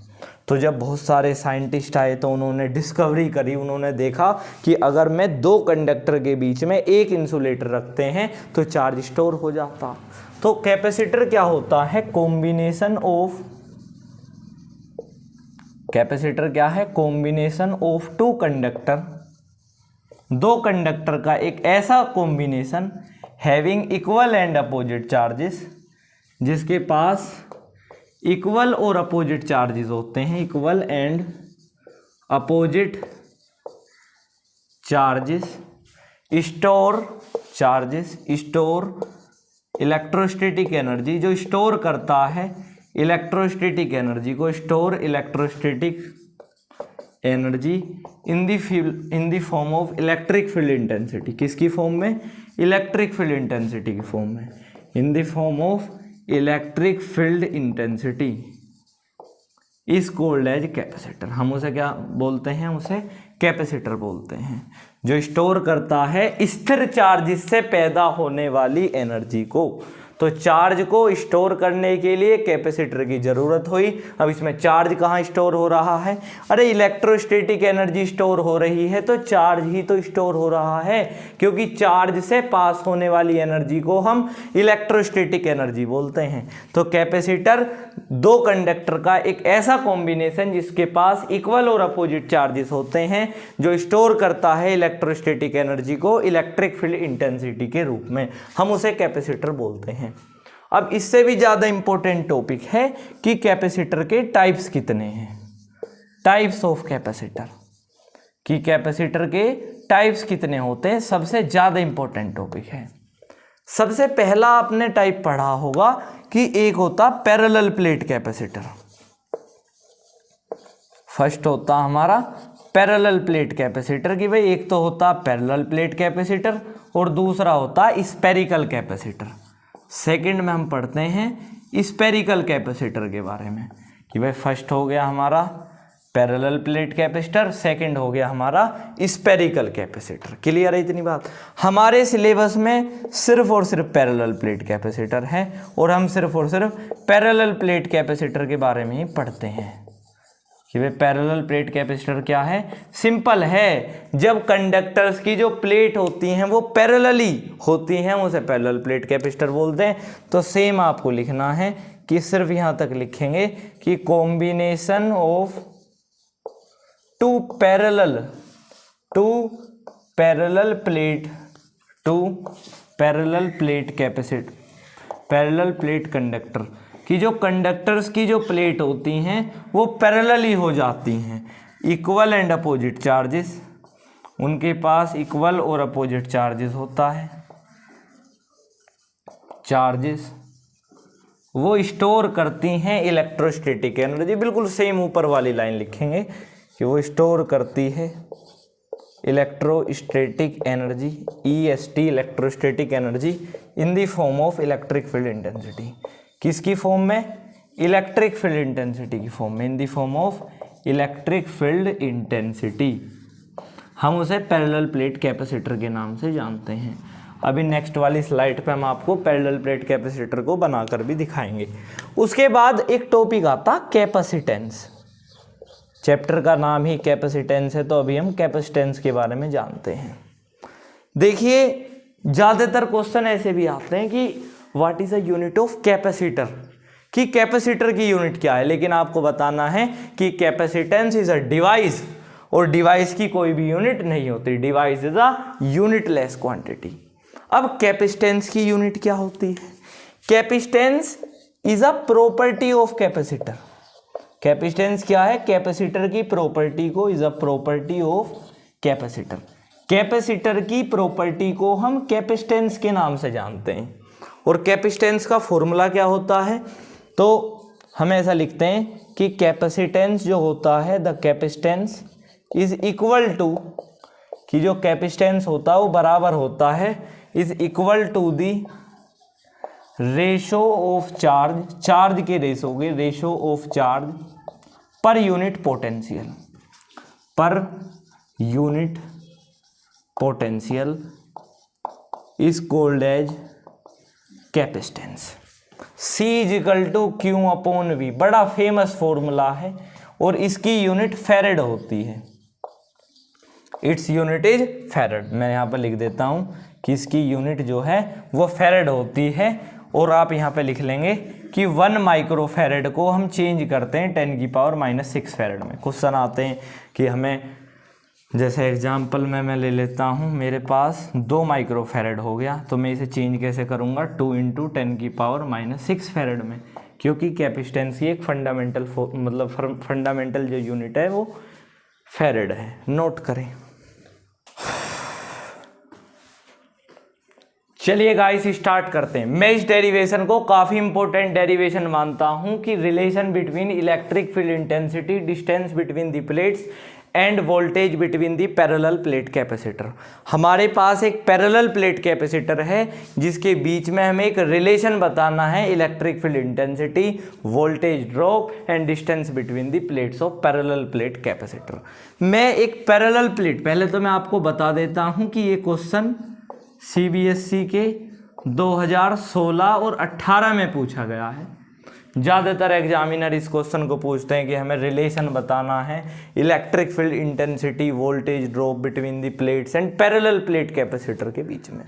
तो जब बहुत सारे साइंटिस्ट आए तो उन्होंने डिस्कवरी करी, उन्होंने देखा कि अगर मैं दो कंडक्टर के बीच में एक इंसुलेटर रखते हैं तो चार्ज स्टोर हो जाता। तो कैपेसिटर क्या होता है, कॉम्बिनेशन ऑफ, कैपेसिटर क्या है, कॉम्बिनेशन ऑफ टू कंडक्टर, दो कंडक्टर का एक ऐसा combination having equal and opposite charges, जिसके पास इक्वल और अपोजिट चार्जेस होते हैं, equal and opposite charges, store charges, store electrostatic energy, जो स्टोर करता है इलेक्ट्रोस्टैटिक एनर्जी को, store electrostatic energy in the form of electric field intensity. किसकी form में, इलेक्ट्रिक फील्ड इंटेंसिटी की फॉर्म में, in the form of electric field intensity is called as capacitor. हम उसे क्या बोलते हैं, उसे कैपेसिटर बोलते हैं, जो स्टोर करता है स्थिर चार्जेस से पैदा होने वाली एनर्जी को। तो चार्ज को स्टोर करने के लिए कैपेसिटर की ज़रूरत हुई। अब इसमें चार्ज कहाँ स्टोर हो रहा है? अरे इलेक्ट्रोस्टैटिक एनर्जी स्टोर हो रही है, तो चार्ज ही तो स्टोर हो रहा है, क्योंकि चार्ज से पास होने वाली एनर्जी को हम इलेक्ट्रोस्टैटिक एनर्जी बोलते हैं। तो कैपेसिटर दो कंडक्टर का एक ऐसा कॉम्बिनेशन जिसके पास इक्वल और अपोजिट चार्जेस होते हैं, जो स्टोर करता है इलेक्ट्रोस्टैटिक एनर्जी को इलेक्ट्रिक फील्ड इंटेंसिटी के रूप में, हम उसे कैपेसिटर बोलते हैं। अब इससे भी ज़्यादा इंपॉर्टेंट टॉपिक है कि कैपेसिटर के टाइप्स कितने हैं, टाइप्स ऑफ कैपेसिटर, कि कैपेसिटर के टाइप्स कितने होते हैं, सबसे ज़्यादा इंपॉर्टेंट टॉपिक है। सबसे पहला आपने टाइप पढ़ा होगा कि एक होता पैरेलल प्लेट कैपेसिटर। फर्स्ट होता हमारा पैरेलल प्लेट कैपेसिटर, कि भाई एक तो होता पैरेलल प्लेट कैपेसिटर और दूसरा होता स्फेरिकल कैपेसिटर। सेकंड में हम पढ़ते हैं स्फेरिकल कैपेसिटर के बारे में, कि भाई फर्स्ट हो गया हमारा पैरेलल प्लेट कैपेसिटर, सेकंड हो गया हमारा स्फेरिकल कैपेसिटर। क्लियर है इतनी बात? हमारे सिलेबस में सिर्फ और सिर्फ पैरेलल प्लेट कैपेसिटर है और हम सिर्फ और सिर्फ पैरेलल प्लेट कैपेसिटर के बारे में ही पढ़ते हैं कि भाई पैरेलल प्लेट कैपेसिटर क्या है। सिंपल है, जब कंडक्टर्स की जो प्लेट होती हैं वो पैरेलली होती हैं, उसे पैरेलल प्लेट कैपेसिटर बोलते हैं। तो सेम आपको लिखना है कि सिर्फ यहाँ तक लिखेंगे कि combination of two parallel plate capacitor, parallel plate conductor कि जो कंडक्टर्स की जो प्लेट होती हैं वो पैरेलली हो जाती हैं, इक्वल एंड अपोजिट चार्जेस, उनके पास इक्वल और अपोजिट चार्जेस होता है। चार्जेस वो स्टोर करती हैं इलेक्ट्रोस्टैटिक एनर्जी, बिल्कुल सेम ऊपर वाली लाइन लिखेंगे कि वो स्टोर करती है electrostatic energy, EST electrostatic energy in the form of electric field intensity. किसकी फॉर्म में? इलेक्ट्रिक फील्ड इंटेंसिटी की फॉर्म में, in the form of electric field intensity. हम उसे पैरेलल प्लेट कैपेसिटर के नाम से जानते हैं। अभी नेक्स्ट वाली स्लाइड पे हम आपको पैरेलल प्लेट कैपेसिटर को बनाकर भी दिखाएंगे। उसके बाद एक टॉपिक आता कैपेसिटेंस। चैप्टर का नाम ही कैपेसिटेंस है, तो अभी हम कैपेसिटेंस के बारे में जानते हैं। देखिए ज़्यादातर क्वेश्चन ऐसे भी आते हैं कि what is a unit of capacitor, कि कैपेसिटर की यूनिट क्या है, लेकिन आपको बताना है कि कैपेसिटेंस इज अ डिवाइस, और डिवाइस की कोई भी यूनिट नहीं होती, device is a unitless quantity. अब कैपेसिटेंस की यूनिट क्या होती है? Capacitance is a property of capacitor. Capacitance क्या है? कैपेसिटर की प्रॉपर्टी को, is a property of capacitor. Capacitor की प्रॉपर्टी को हम कैपेसिटेंस के नाम से जानते हैं। और कैपेसिटेंस का फॉर्मूला क्या होता है? तो हम ऐसा लिखते हैं कि कैपेसिटेंस जो होता है, the capacitance is equal to, कि जो कैपेसिटेंस होता है वो बराबर होता है, is equal to the ratio of charge, charge के रेशो के, ratio of charge per unit potential, per unit potential is called as capacitance. C is equal to q upon v, बड़ा फेमस फॉर्मूला है और इसकी unit farad होती है। Its unit is farad. मैं यहाँ पर लिख देता हूँ कि इसकी यूनिट जो है वो फैरेड होती है, और आप यहाँ पे लिख लेंगे कि 1 माइक्रोफैरेड को हम चेंज करते हैं 10⁻⁻⁶ फैरेड में। क्वेश्चन आते हैं कि हमें, जैसे एग्जाम्पल में मैं ले लेता हूँ, मेरे पास 2 माइक्रोफैरेड हो गया, तो मैं इसे चेंज कैसे करूँगा? 2 × 10⁻⁻⁶ फैरेड में, क्योंकि कैपेसिटेंस की एक फंडामेंटल जो यूनिट है वो फैरेड है। नोट करें। चलिए गाइस स्टार्ट करते हैं। मैं इस डेरिवेशन को काफ़ी इंपॉर्टेंट डेरिवेशन मानता हूं कि relation between electric field intensity, distance between the plates end voltage between the parallel plate capacitor. हमारे पास एक पैरेलल प्लेट कैपेसिटर है जिसके बीच में हमें एक रिलेशन बताना है, electric field intensity, voltage drop and distance between the plates of parallel plate capacitor. मैं एक पैरेलल प्लेट, पहले तो मैं आपको बता देता हूं कि ये क्वेश्चन CBSE के 2016 और 18 में पूछा गया है। ज़्यादातर एग्जामिनर इस क्वेश्चन को पूछते हैं कि हमें रिलेशन बताना है electric field intensity voltage drop between the plates and parallel plate capacitor के बीच में।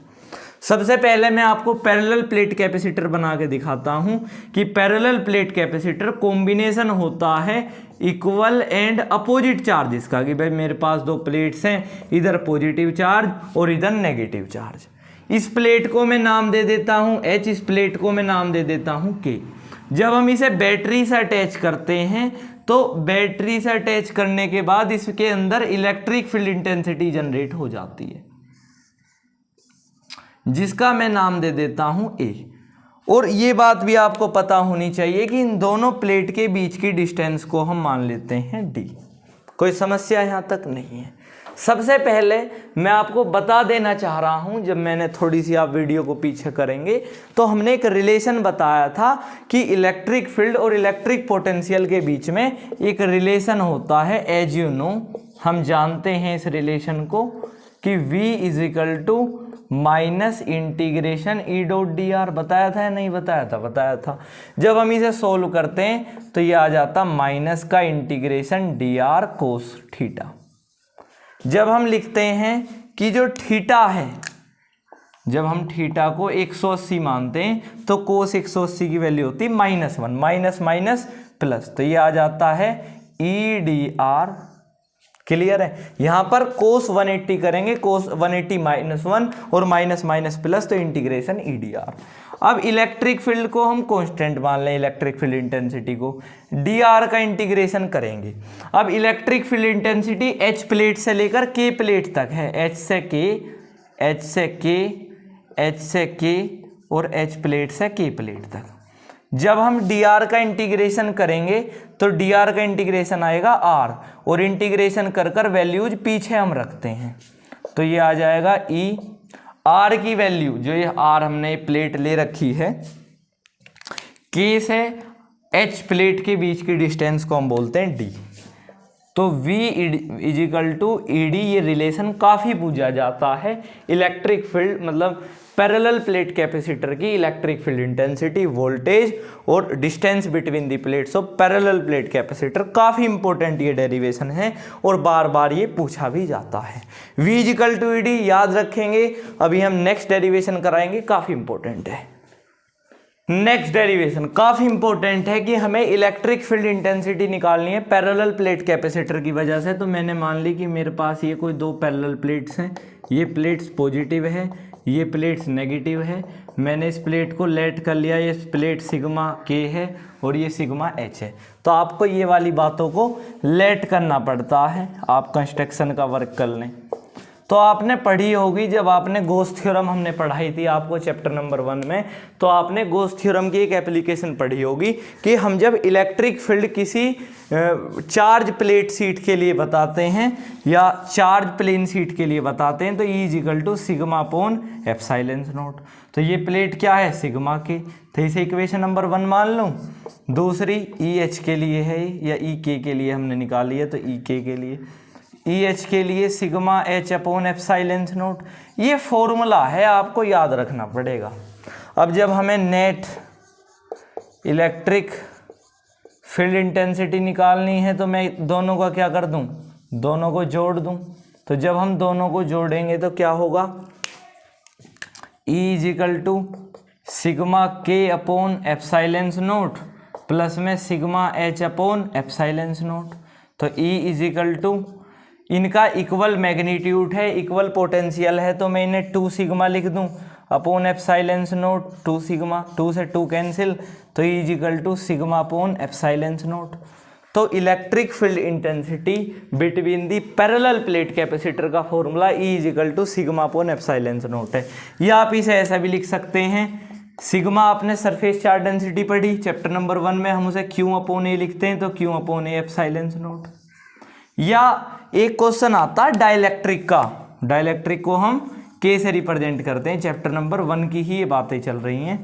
सबसे पहले मैं आपको पैरेलल प्लेट कैपेसिटर बना के दिखाता हूं कि पैरेलल प्लेट कैपेसिटर कॉम्बिनेशन होता है इक्वल एंड अपोजिट चार्जेस का, कि भाई मेरे पास दो प्लेट्स हैं, इधर पॉजिटिव चार्ज और इधर नेगेटिव चार्ज। इस प्लेट को मैं नाम दे देता हूं H, इस प्लेट को मैं नाम दे देता हूं K। जब हम इसे बैटरी से अटैच करते हैं तो बैटरी से अटैच करने के बाद इसके अंदर इलेक्ट्रिक फील्ड इंटेंसिटी जनरेट हो जाती है, जिसका मैं नाम दे देता हूं A। और ये बात भी आपको पता होनी चाहिए कि इन दोनों प्लेट के बीच की डिस्टेंस को हम मान लेते हैं D। कोई समस्या यहां तक नहीं है। सबसे पहले मैं आपको बता देना चाह रहा हूं, जब मैंने थोड़ी सी आप वीडियो को पीछे करेंगे तो हमने एक रिलेशन बताया था कि इलेक्ट्रिक फील्ड और इलेक्ट्रिक पोटेंशियल के बीच में एक रिलेशन होता है। एज यू नो, हम जानते हैं इस रिलेशन को कि V equal to minus integration E dot d r. बताया था या नहीं बताया था? बताया था। जब हम इसे सोल्व करते हैं तो ये आ जाता माइनस का integration D R cos theta. जब हम लिखते हैं कि जो थीटा है, जब हम थीटा को 180 मानते हैं तो कोस 180 की वैल्यू होती है -1, माइनस माइनस प्लस, तो ये आ जाता है ई डी आर। क्लियर है? यहां पर कोस 180 करेंगे, कोस 180 -1 और माइनस माइनस प्लस, तो इंटीग्रेशन ई डी आर। अब इलेक्ट्रिक फील्ड को हम कांस्टेंट मान लें, इलेक्ट्रिक फील्ड इंटेंसिटी को डी आर का इंटीग्रेशन करेंगे। अब electric field intensity H plate से लेकर K प्लेट तक है, H से K, H से K, H से K और H प्लेट से K प्लेट तक। जब हम डी आर का इंटीग्रेशन करेंगे तो डी आर का इंटीग्रेशन आएगा R, और इंटीग्रेशन कर कर वैल्यूज पीछे हम रखते हैं, तो ये आ जाएगा E। R की वैल्यू, जो ये R हमने प्लेट ले रखी है, K से H प्लेट के बीच की डिस्टेंस को हम बोलते हैं D। तो V equal to E d, ये रिलेशन काफ़ी पूछा जाता है इलेक्ट्रिक फील्ड, मतलब पैरेलल प्लेट कैपेसिटर की इलेक्ट्रिक फील्ड इंटेंसिटी, वोल्टेज और distance between the plates of parallel plate capacitor. काफ़ी इंपॉर्टेंट ये डेरिवेशन है और बार बार ये पूछा भी जाता है। V equal to E d याद रखेंगे। अभी हम नेक्स्ट डेरिवेशन कराएंगे, काफ़ी इंपॉर्टेंट है। नेक्स्ट डेरिवेशन काफ़ी इंपॉर्टेंट है कि हमें इलेक्ट्रिक फील्ड इंटेंसिटी निकालनी है पैरेलल प्लेट कैपेसिटर की वजह से। तो मैंने मान ली कि मेरे पास ये कोई दो पैरेलल प्लेट्स हैं, ये प्लेट्स पॉजिटिव है, ये प्लेट्स नेगेटिव है। मैंने इस प्लेट को लेट कर लिया, ये प्लेट सिग्मा K है और ये सिग्मा H है। तो आपको ये वाली बातों को लेट करना पड़ता है, आप कंस्ट्रक्शन का वर्क कर लें। तो आपने पढ़ी होगी, जब आपने गॉस थ्योरम हमने पढ़ाई थी आपको चैप्टर नंबर 1 में, तो आपने गॉस थ्योरम की एक एप्लीकेशन पढ़ी होगी कि हम जब इलेक्ट्रिक फील्ड किसी चार्ज प्लेट सीट के लिए बताते हैं या चार्ज प्लेन सीट के लिए बताते हैं तो E is equal to sigma upon epsilon not. तो ये प्लेट क्या है? Sigma K। तो इसे इक्वेशन नंबर 1 मान लूँ। दूसरी EH के लिए है या EK के लिए हमने निकाली है, तो EK के लिए, EH के लिए sigma H upon epsilon not. ये फॉर्मूला है, आपको याद रखना पड़ेगा। अब जब हमें नेट इलेक्ट्रिक फील्ड इंटेंसिटी निकालनी है तो मैं दोनों का क्या कर दूं? दोनों को जोड़ दूं। तो जब हम दोनों को जोड़ेंगे तो क्या होगा? E is equal to sigma K upon epsilon not plus में sigma H upon epsilon not. तो E इजिकल टू, इनका इक्वल मैग्नीट्यूड है, इक्वल पोटेंशियल है, तो मैं इन्हें 2 सिग्मा लिख दूं अपॉन एप्सिलॉन नॉट, 2 सिग्मा, 2 से 2 कैंसिल, तो E is equal to sigma upon epsilon not. तो electric field intensity between the parallel plate capacitor का formula E is equal to sigma upon epsilon not है। या आप इसे ऐसा भी लिख सकते हैं, सिग्मा आपने सरफेस चार्ज डेंसिटी पढ़ी चैप्टर नंबर 1 में, हम उसे Q अपॉन A लिखते हैं, तो Q upon A epsilon not. या एक क्वेश्चन आता है डाइलेक्ट्रिक का, डाइलेक्ट्रिक को हम K से रिप्रेजेंट करते हैं, चैप्टर नंबर 1 की ही ये बातें चल रही हैं।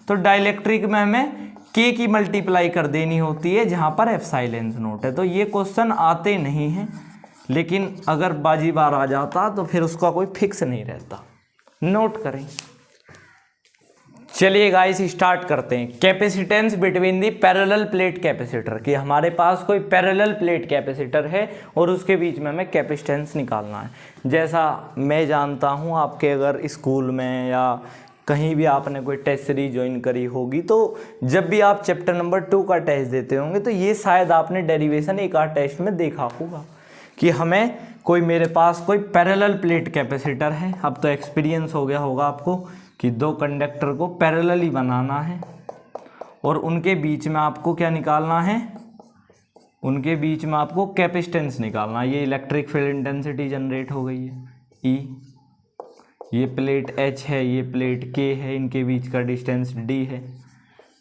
तो डाइलेक्ट्रिक में हमें K की मल्टीप्लाई कर देनी होती है जहां पर एप्सिलॉन नॉट है। तो ये क्वेश्चन आते नहीं हैं, लेकिन अगर बाजी बार आ जाता तो फिर उसका कोई फिक्स नहीं रहता। नोट करें। चलिए गाइस स्टार्ट करते हैं। Capacitance between the parallel plate capacitor, कि हमारे पास कोई पैरेलल प्लेट कैपेसिटर है और उसके बीच में हमें कैपेसिटेंस निकालना है। जैसा मैं जानता हूँ, आपके अगर स्कूल में या कहीं भी आपने कोई टेस्ट सीरीज ज्वाइन करी होगी, तो जब भी आप चैप्टर नंबर 2 का टेस्ट देते होंगे तो ये शायद आपने डेरिवेशन एक आध टेस्ट में देखा होगा कि हमें मेरे पास कोई पैरेलल प्लेट कैपेसिटर है। अब तो एक्सपीरियंस हो गया होगा आपको कि दो कंडक्टर को पैरेलली बनाना है और उनके बीच में आपको क्या निकालना है, उनके बीच में आपको कैपेसिटेंस निकालना है। ये इलेक्ट्रिक फील्ड इंटेंसिटी जनरेट हो गई है E, ये प्लेट H है, ये प्लेट K है, इनके बीच का डिस्टेंस D है।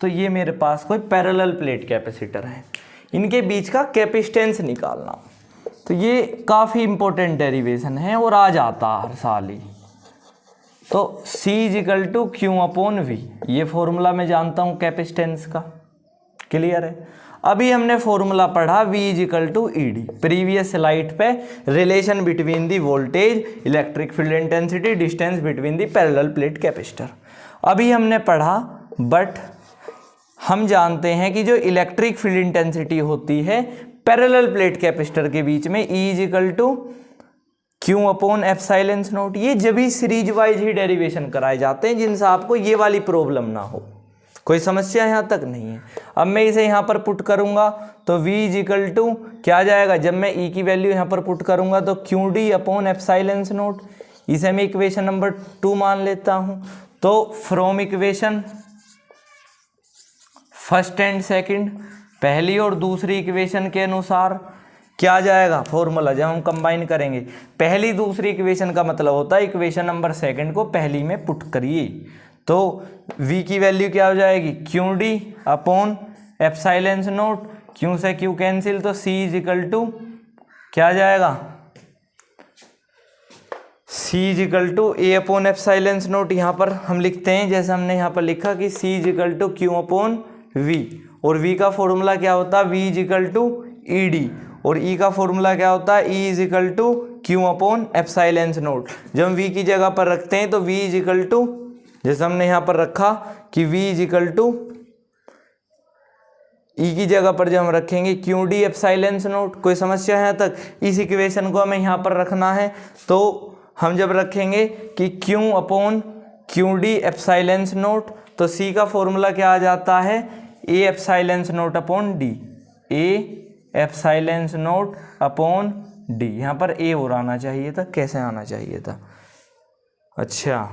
तो ये मेरे पास कोई पैरेलल प्लेट कैपेसिटर है, इनके बीच का कैपेसिटेंस निकालना। तो ये काफ़ी इंपॉर्टेंट डेरिवेशन है और आ जाता हर साल ही। तो C = Q/V, ये फॉर्मूला मैं जानता हूँ कैपेसिटेंस का, क्लियर है। अभी हमने फॉर्मूला पढ़ा V = ED, प्रीवियस स्लाइड पे relation between the voltage, electric field intensity, distance between the parallel plate capacitor अभी हमने पढ़ा। बट हम जानते हैं कि जो इलेक्ट्रिक फील्ड इंटेंसिटी होती है पैरेलल प्लेट कैपेसिटर के बीच में E = Q/ε0, ये जब भी सीरीज वाइज ही डेरिवेशन कराए जाते हैं जिनसे आपको ये वाली प्रॉब्लम ना हो, कोई समस्या यहाँ तक नहीं है। अब मैं इसे यहाँ पर पुट करूँगा तो V = क्या आ जाएगा, जब मैं E की वैल्यू यहाँ पर पुट करूँगा तो QD/ε0, इसे मैं इक्वेशन नंबर 2 मान लेता हूँ। तो from equation first and second, पहली और दूसरी इक्वेशन के अनुसार क्या आ जाएगा फॉर्मूला, जब हम कंबाइन करेंगे पहली दूसरी इक्वेशन का मतलब होता है इक्वेशन नंबर सेकंड को पहली में पुट करिए। तो V की वैल्यू क्या हो जाएगी, QD/ε0, Q से Q कैंसिल, तो C = क्या आ जाएगा, C = A/ε0। यहाँ पर हम लिखते हैं जैसे हमने यहाँ पर लिखा कि C = Q/V, और V का फॉर्मूला क्या होता है, V = ED, और E का फॉर्मूला क्या होता है, E = Q/ε0। जब हम V की जगह पर रखते हैं तो V = जैसे हमने यहाँ पर रखा कि V = E की जगह पर जब हम रखेंगे QD/ε0, कोई समस्या है यहाँ तक। इस इक्वेशन को हमें यहाँ पर रखना है, तो हम जब रखेंगे कि Q/QD/ε0, तो C का फॉर्मूला क्या आ जाता है, A/ε0/D, A/ε0/D। यहाँ पर A और आना चाहिए था, कैसे आना चाहिए था, अच्छा,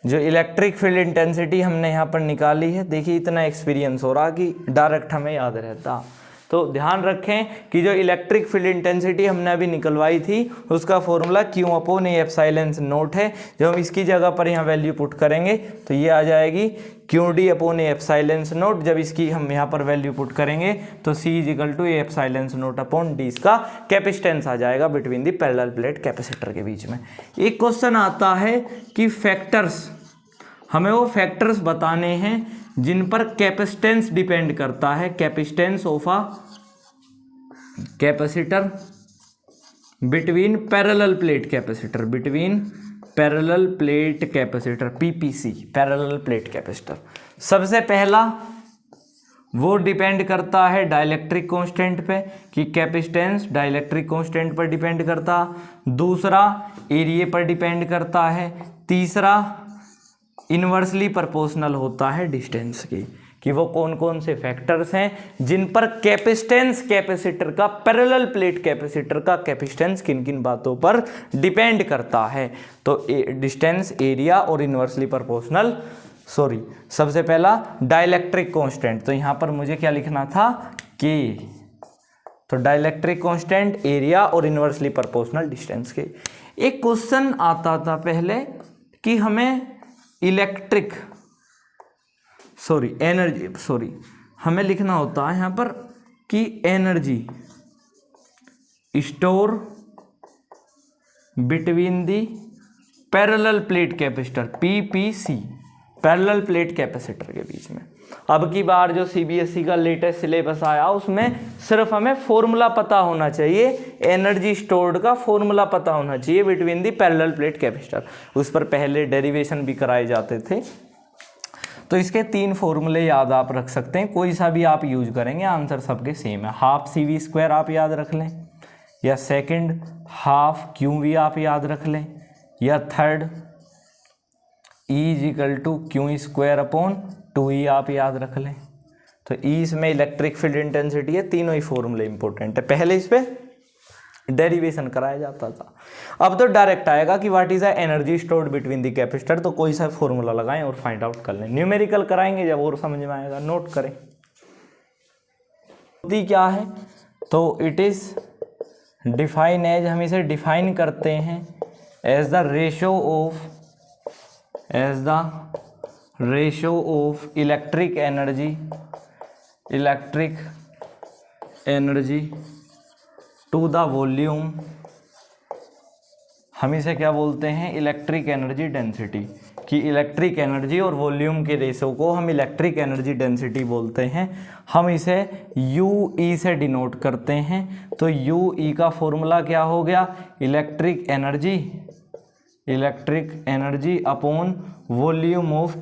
जो इलेक्ट्रिक फील्ड इंटेंसिटी हमने यहाँ पर निकाली है, देखिए इतना एक्सपीरियंस हो रहा कि डायरेक्ट हमें याद रहता। तो ध्यान रखें कि जो इलेक्ट्रिक फील्ड इंटेंसिटी हमने अभी निकलवाई थी उसका फॉर्मूला Q/A/ε0 है। जब हम इसकी जगह पर यहाँ वैल्यू पुट करेंगे तो ये आ जाएगी QD/A/ε0। जब इसकी हम यहाँ पर वैल्यू पुट करेंगे तो C = A/ε0/D, इसका कैपेसिटेंस आ जाएगा between the parallel plate capacitor के बीच में। एक क्वेश्चन आता है कि फैक्टर्स, हमें वो फैक्टर्स बताने हैं जिन पर कैपेसिटेंस डिपेंड करता है, capacitance of a capacitor between parallel plate capacitor, between parallel plate capacitor, PPC, parallel plate capacitor. सबसे पहला वो डिपेंड करता है डाइलेक्ट्रिक कांस्टेंट पे, कि कैपेसिटेंस डाइलेक्ट्रिक कांस्टेंट पर डिपेंड करता। दूसरा एरिया पर डिपेंड करता है। तीसरा इन्वर्सली प्रोपोर्शनल होता है डिस्टेंस की, कि वो कौन कौन से फैक्टर्स हैं जिन पर कैपेसिटेंस कैपेसिटर का, पैरेलल प्लेट कैपेसिटर का कैपेसिटेंस किन किन बातों पर डिपेंड करता है। तो डिस्टेंस, एरिया और इन्वर्सली प्रोपोर्शनल, सबसे पहला डाइलेक्ट्रिक कांस्टेंट, तो यहाँ पर मुझे क्या लिखना था, K। तो डाइलेक्ट्रिक कांस्टेंट, एरिया और इन्वर्सली प्रोपोर्शनल डिस्टेंस के। एक क्वेश्चन आता था पहले कि हमें हमें लिखना होता है यहाँ पर कि energy store between the parallel plate capacitor, PPC, parallel plate capacitor के बीच में। अब की बार जो सीबीएसई का लेटेस्ट सिलेबस आया उसमें सिर्फ हमें फॉर्मूला पता होना चाहिए, एनर्जी स्टोर्ड का फॉर्मूला पता होना चाहिए between the parallel plate capacitor. उस पर पहले डेरिवेशन भी कराए जाते थे। तो इसके 3 फॉर्मूले याद आप रख सकते हैं, कोई सा भी आप यूज करेंगे आंसर सबके सेम है। हाफ CV² आप याद रख लें, या सेकंड हाफ QV आप याद रख लें, या थर्ड E=Q²/2E आप याद रख लें। तो E इसमें इलेक्ट्रिक फील्ड इंटेंसिटी है, तीनों ही फॉर्मूले इंपॉर्टेंट है। पहले इस पे डेरिवेशन कराया जाता था, अब तो डायरेक्ट आएगा कि what is the energy stored between the capacitor. तो कोई सा फॉर्मूला लगाएं और फाइंड आउट कर लें। न्यूमेरिकल कराएंगे जब और समझ में आएगा, नोट करें। क्या है तो इट इज डिफाइन एज, हम इसे डिफाइन करते हैं as the ratio of electric energy to the volume. हम इसे क्या बोलते हैं, इलेक्ट्रिक एनर्जी डेंसिटी। कि इलेक्ट्रिक एनर्जी और वॉल्यूम के रेशो को हम इलेक्ट्रिक एनर्जी डेंसिटी बोलते हैं। हम इसे UE से डिनोट करते हैं। तो UE का फॉर्मूला क्या हो गया, electric energy upon volume of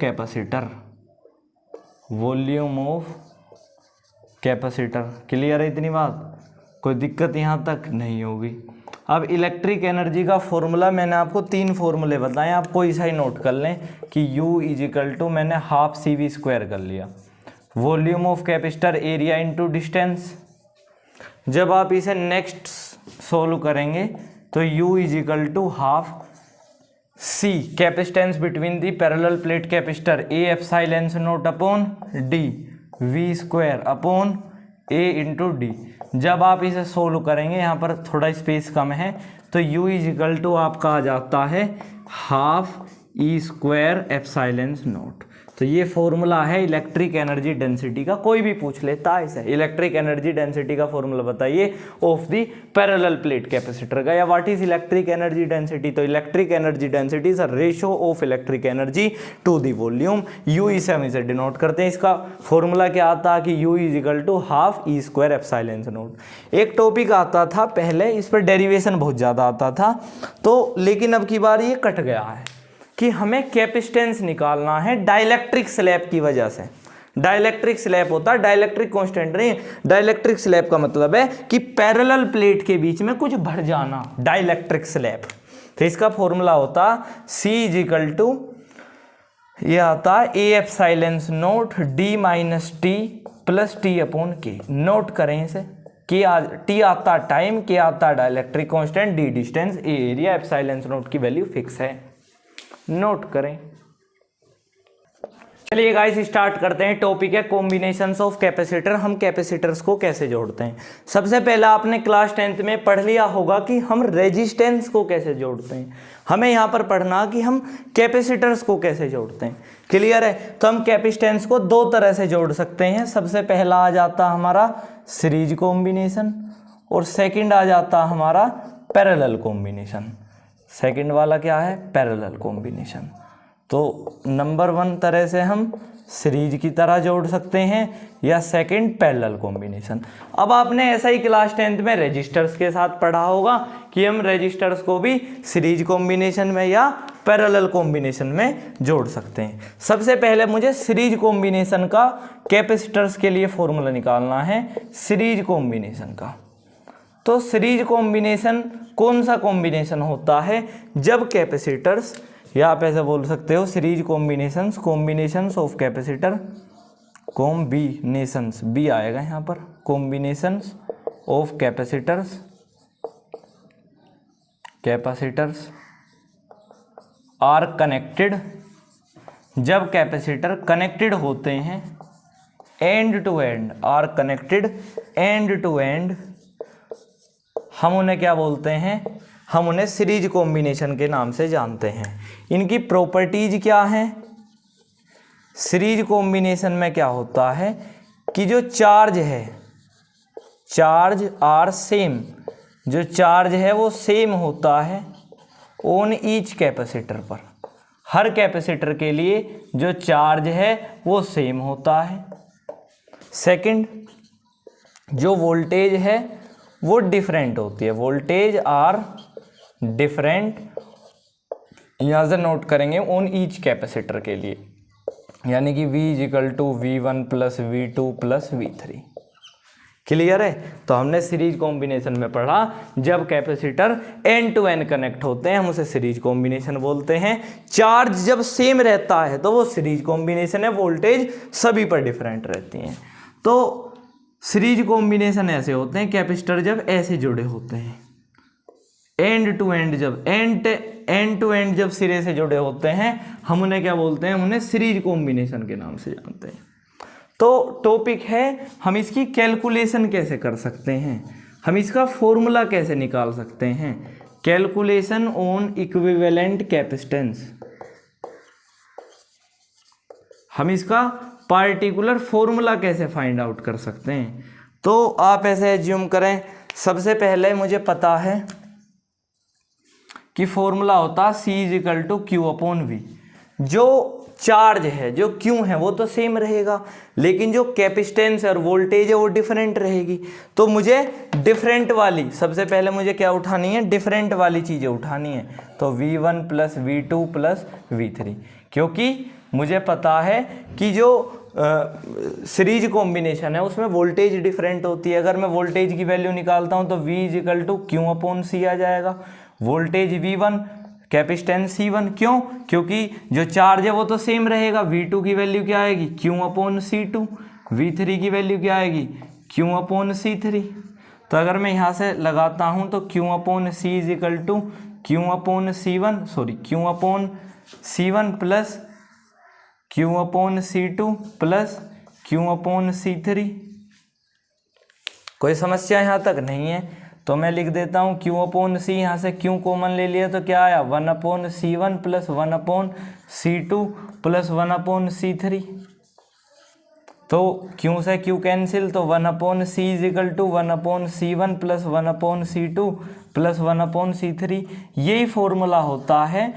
capacitor. Clear है इतनी बात, कोई दिक्कत यहाँ तक नहीं होगी। अब इलेक्ट्रिक एनर्जी का फॉर्मूला मैंने आपको 3 फॉर्मूले बताए, आप कोई सा ही नोट कर लें कि U मैंने हाफ CV² कर लिया, volume of capacitor area into distance. जब आप इसे नेक्स्ट सोल्व करेंगे तो U half C capacitance between the parallel plate capacitor A∈0 upon D V² upon A into D. जब आप इसे सोल्व करेंगे, यहाँ पर थोड़ा स्पेस कम है, तो U आपका आ जाता है हाफ E²/0। तो ये फॉर्मूला है इलेक्ट्रिक एनर्जी डेंसिटी का, कोई भी पूछ लेता है इसे, इलेक्ट्रिक एनर्जी डेंसिटी का फॉर्मूला बताइए of the parallel plate capacitor का, या what is electric energy density. तो electric energy density is a ratio of electric energy to the volume. U से हम इसे डिनोट करते हैं। इसका फॉर्मूला क्या आता है कि U हाफ E²/0। एक टॉपिक आता था पहले, इस पर डेरिवेशन बहुत ज़्यादा आता था, तो लेकिन अब की बार ये कट गया है कि हमें कैपेसिटेंस निकालना है डाइलेक्ट्रिक स्लैब की वजह से। डाइलेक्ट्रिक स्लैब होता है, डाइलेक्ट्रिक कांस्टेंट नहीं। डाइलेक्ट्रिक स्लैब का मतलब है कि पैरेलल प्लेट के बीच में कुछ भर जाना, डाइलेक्ट्रिक स्लैब। तो इसका फॉर्मूला होता C ये आता है A∈0 D - T + T/K। Note करें इसे, T आता टाइम, K आता dielectric constant, D distance, A area, ε0 की वैल्यू फिक्स है, नोट करें। चलिए गाइस स्टार्ट करते हैं। टॉपिक है कॉम्बिनेशंस ऑफ कैपेसिटर। हम कैपेसिटर्स को कैसे जोड़ते हैं। सबसे पहला आपने क्लास 10th में पढ़ लिया होगा कि हम रेजिस्टेंस को कैसे जोड़ते हैं। हमें यहाँ पर पढ़ना कि हम कैपेसिटर्स को कैसे जोड़ते हैं। क्लियर है। तो हम कैपेसिटेंस को 2 तरह से जोड़ सकते हैं। सबसे पहला आ जाता हमारा सीरीज कॉम्बिनेशन और सेकंड आ जाता हमारा पैरेलल कॉम्बिनेशन। सेकंड वाला क्या है, पैरेलल कॉम्बिनेशन। तो नंबर 1 तरह से हम सीरीज की तरह जोड़ सकते हैं या सेकंड पैरेलल कॉम्बिनेशन। अब आपने ऐसा ही क्लास 10th में रेजिस्टर्स के साथ पढ़ा होगा कि हम रेजिस्टर्स को भी सीरीज कॉम्बिनेशन में या पैरेलल कॉम्बिनेशन में जोड़ सकते हैं। सबसे पहले मुझे सीरीज कॉम्बिनेशन का कैपेसिटर्स के लिए फॉर्मूला निकालना है, सीरीज कॉम्बिनेशन का। तो सीरीज कॉम्बिनेशन कौन सा कॉम्बिनेशन होता है, जब कैपेसिटर्स, या आप ऐसे बोल सकते हो series combinations of capacitor, combinations बी आएगा यहाँ पर, combinations of capacitors are connected, जब कैपेसिटर कनेक्टेड होते हैं end to end, are connected end to end, हम उन्हें क्या बोलते हैं, हम उन्हें सीरीज कॉम्बिनेशन के नाम से जानते हैं। इनकी प्रॉपर्टीज क्या हैं, सीरीज कॉम्बिनेशन में क्या होता है कि जो चार्ज है, चार्ज आर सेम, जो चार्ज है वो सेम होता है ऑन ईच कैपेसिटर पर, हर कैपेसिटर के लिए जो चार्ज है वो सेम होता है। सेकंड, जो वोल्टेज है वो डिफरेंट होती है, वोल्टेज आर डिफरेंट, यहाँ से नोट करेंगे ऑन ईच कैपेसिटर के लिए, यानी कि V equal to V1 plus V2 plus V3। Clear है? तो हमने सीरीज कॉम्बिनेशन में पढ़ा, जब capacitor end to end connect होते हैं हम उसे सीरीज कॉम्बिनेशन बोलते हैं। चार्ज जब सेम रहता है तो वो सीरीज कॉम्बिनेशन है, वोल्टेज सभी पर डिफरेंट रहती हैं। तो सीरीज कॉम्बिनेशन ऐसे होते हैं, कैपेसिटर जब ऐसे जुड़े होते हैं, एंड टू एंड, जब एंड टू एंड जब सिरे से जुड़े होते हैं हम उन्हें क्या बोलते हैं? उन्हें सीरीज कॉम्बिनेशन के नाम से जानते हैं। तो टॉपिक है हम इसकी कैलकुलेशन कैसे कर सकते हैं, हम इसका फॉर्मूला कैसे निकाल सकते हैं। कैलकुलेशन ऑन इक्विवेलेंट कैपेसिटेंस, हम इसका पार्टिकुलर फॉर्मूला कैसे फाइंड आउट कर सकते हैं। तो आप ऐसे एज्यूम करें, सबसे पहले मुझे पता है कि फॉर्मूला होता C equal to Q upon V। जो चार्ज है, जो Q है वो तो सेम रहेगा, लेकिन जो कैपेसिटेंस और वोल्टेज है वो डिफरेंट रहेगी। तो मुझे डिफरेंट वाली, सबसे पहले मुझे क्या उठानी है? डिफरेंट वाली चीज़ें उठानी है। तो V1 plus V2 plus V3, क्योंकि मुझे पता है कि जो सीरीज कॉम्बिनेशन है उसमें वोल्टेज डिफरेंट होती है। अगर मैं वोल्टेज की वैल्यू निकालता हूँ तो V equal to Q upon C आ जाएगा। वोल्टेज V1, कैपेसिटेंस C1, क्यों? क्योंकि जो चार्ज है वो तो सेम रहेगा। V2 की वैल्यू क्या आएगी? Q upon C2। V3 की वैल्यू क्या आएगी? Q upon C3। तो अगर मैं यहाँ से लगाता हूँ तो Q upon C is equal to Q upon C1, sorry Q upon C1 plus Q upon C2 plus Q upon C3। कोई समस्या यहाँ तक नहीं है? तो मैं लिख देता हूँ Q अपॉन C, यहाँ से Q कॉमन ले लिया तो क्या आया? 1 upon C1 plus 1 upon C2 plus 1 upon C3। तो Q से Q कैंसिल, तो 1 upon C is equal to 1 upon C1 plus 1 upon C2 plus 1 upon C3। यही फॉर्मूला होता है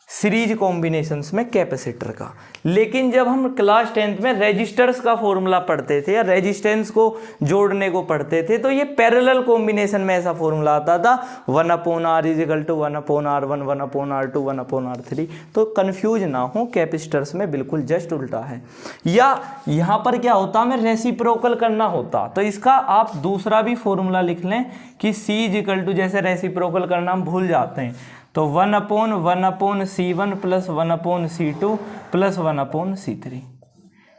सीरीज कॉम्बिनेशंस में कैपेसिटर का। लेकिन जब हम क्लास 10th में रेजिस्टर्स का फॉर्मूला पढ़ते थे या रेजिस्टेंस को जोड़ने को पढ़ते थे, तो ये पैरेलल कॉम्बिनेशन में ऐसा फॉर्मूला आता था 1 upon R is equal to 1 upon R1, 1 upon R2, 1 upon R3। तो कंफ्यूज ना हो, कैपेसिटर्स में बिल्कुल जस्ट उल्टा है। या यहाँ पर क्या होता, हमें रेसिप्रोकल करना होता, तो इसका आप दूसरा भी फॉर्मूला लिख लें कि C इज इक्वल टू, जैसे रेसिप्रोकल करना हम भूल जाते हैं, तो 1 upon C1 plus 1 upon C2 plus 1 upon C3।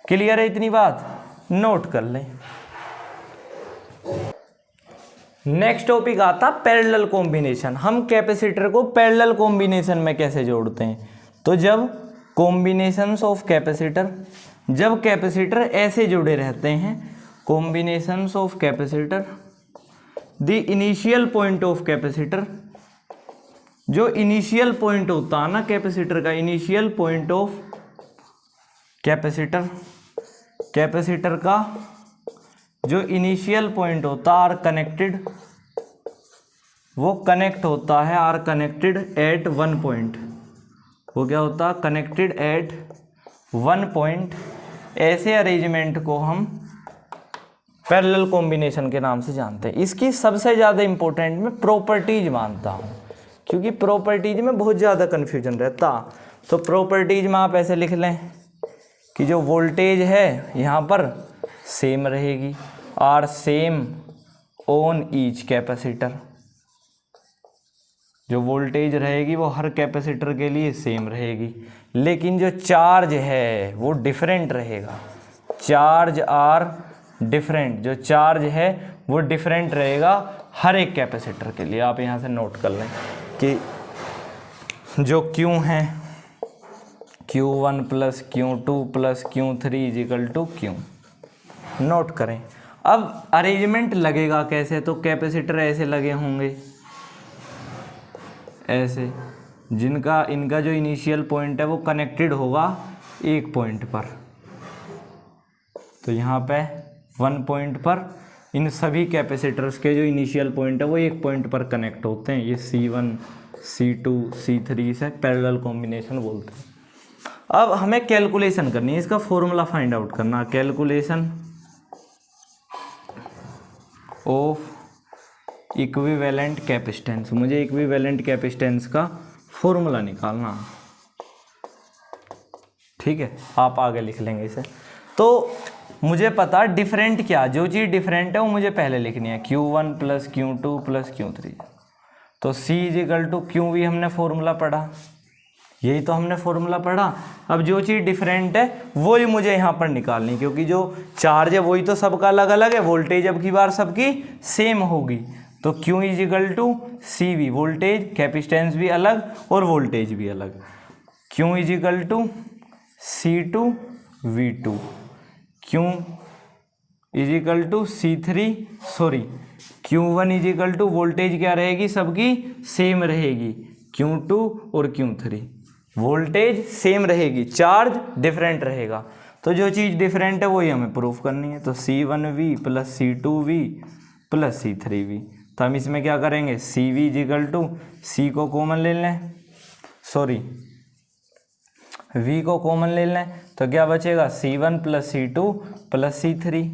Clear है इतनी बात? नोट कर लें। नेक्स्ट टॉपिक आता पैरेलल कॉम्बिनेशन। हम कैपेसिटर को पैरेलल कॉम्बिनेशन में कैसे जोड़ते हैं? तो जब कॉम्बिनेशंस ऑफ कैपेसिटर, जब कैपेसिटर ऐसे जुड़े रहते हैं, combinations of capacitor, the initial point of capacitor, जो इनिशियल पॉइंट होता है ना कैपेसिटर का, initial point of capacitor, capacitor का जो इनिशियल पॉइंट होता है आर कनेक्टेड, वो कनेक्ट होता है, are connected at one point. वो क्या होता है? Connected at one point. ऐसे अरेंजमेंट को हम पैरेलल कॉम्बिनेशन के नाम से जानते हैं। इसकी सबसे ज़्यादा इंपॉर्टेंट मैं प्रॉपर्टीज मानता हूँ, क्योंकि प्रॉपर्टीज में बहुत ज़्यादा कन्फ्यूजन रहता। तो प्रॉपर्टीज में आप ऐसे लिख लें कि जो वोल्टेज है यहाँ पर सेम रहेगी, are same on each capacitor. जो वोल्टेज रहेगी वो हर कैपेसिटर के लिए सेम रहेगी, लेकिन जो चार्ज है वो डिफरेंट रहेगा। चार्ज आर डिफरेंट, जो चार्ज है वो डिफरेंट रहेगा हर एक कैपेसिटर के लिए। आप यहाँ से नोट कर लें कि जो Q है Q1 plus Q2 plus Q3 is equal to Q। Note करें। अब अरेंजमेंट लगेगा कैसे? तो कैपेसिटर ऐसे लगे होंगे, ऐसे, जिनका इनका जो इनिशियल पॉइंट है वो कनेक्टेड होगा एक पॉइंट पर। तो यहाँ पे वन पॉइंट पर इन सभी कैपेसिटर्स के जो इनिशियल पॉइंट है वो एक पॉइंट पर कनेक्ट होते हैं। ये C1 C2C3 से पैरेलल कॉम्बिनेशन बोलते हैं। अब हमें कैलकुलेशन करनी है, इसका फॉर्मूला फाइंड आउट करना, कैलकुलेशन ऑफ इक्विवेलेंट कैपेसिटेंस। मुझे इक्विवेलेंट कैपेसिटेंस का फॉर्मूला निकालना, ठीक है, आप आगे लिख लेंगे इसे। तो मुझे पता डिफरेंट क्या, जो चीज़ डिफरेंट है वो मुझे पहले लिखनी है, Q1 + Q2 + Q3। तो C = QV हमने फॉर्मूला पढ़ा, यही तो हमने फॉर्मूला पढ़ा। अब जो चीज़ डिफरेंट है वही मुझे यहाँ पर निकालनी, क्योंकि जो चार्ज है वही तो सबका अलग अलग है, वोल्टेज अब की बार सबकी सेम होगी। तो Q = CV, वोल्टेज, कैपेसिटेंस भी अलग और वोल्टेज भी अलग। Q = C2V2, Q Q1 = voltage क्या रहेगी, सबकी सेम रहेगी, Q2 और Q3 वोल्टेज सेम रहेगी, चार्ज डिफरेंट रहेगा। तो जो चीज़ डिफरेंट है वही हमें प्रूफ करनी है। तो C1V + C2V + C3V। तो हम इसमें क्या करेंगे, CV = C को कॉमन ले लें, V को कॉमन ले लें, तो क्या बचेगा, C1 + C2 + C3।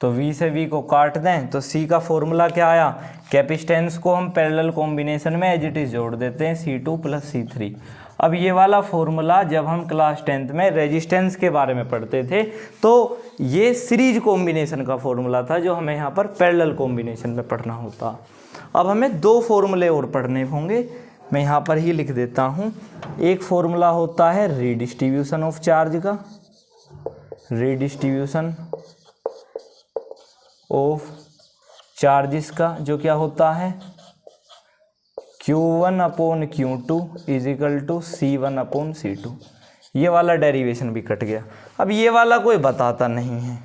तो V से V को काट दें तो C का फॉर्मूला क्या आया, कैपेसिटेंस को हम पैरेलल कॉम्बिनेशन में एज इट इज जोड़ देते हैं, C2 + C3। अब ये वाला फॉर्मूला जब हम क्लास 10th में रेजिस्टेंस के बारे में पढ़ते थे तो ये सीरीज कॉम्बिनेशन का फॉर्मूला था, जो हमें यहाँ पर पैरेलल कॉम्बिनेशन में पढ़ना होता। अब हमें दो फॉर्मूले और पढ़ने होंगे, मैं यहाँ पर ही लिख देता हूँ। एक फॉर्मूला होता है रीडिस्ट्रीब्यूशन ऑफ चार्ज का, रीडिस्ट्रीब्यूशन ऑफ चार्जेस का, जो क्या होता है Q1/Q2 = C1/C2। ये वाला डेरिवेशन भी कट गया। अब ये वाला कोई बताता नहीं है,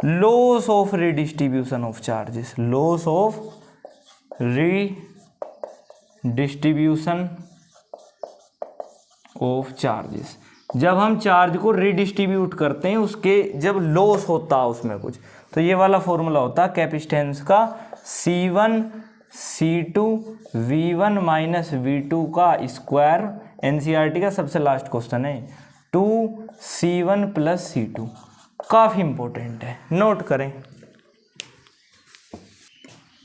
loss of redistribution of charges, loss of redistribution of charges. जब हम चार्ज को रीडिस्ट्रीब्यूट करते हैं, उसके जब लॉस होता है उसमें कुछ, तो ये वाला फॉर्मूला होता है कैपेसिटेंस का C1 C2 V1 - V2 का स्क्वायर। NCERT का सबसे लास्ट क्वेश्चन है, 2C1 + C2, काफ़ी इंपॉर्टेंट है, नोट करें।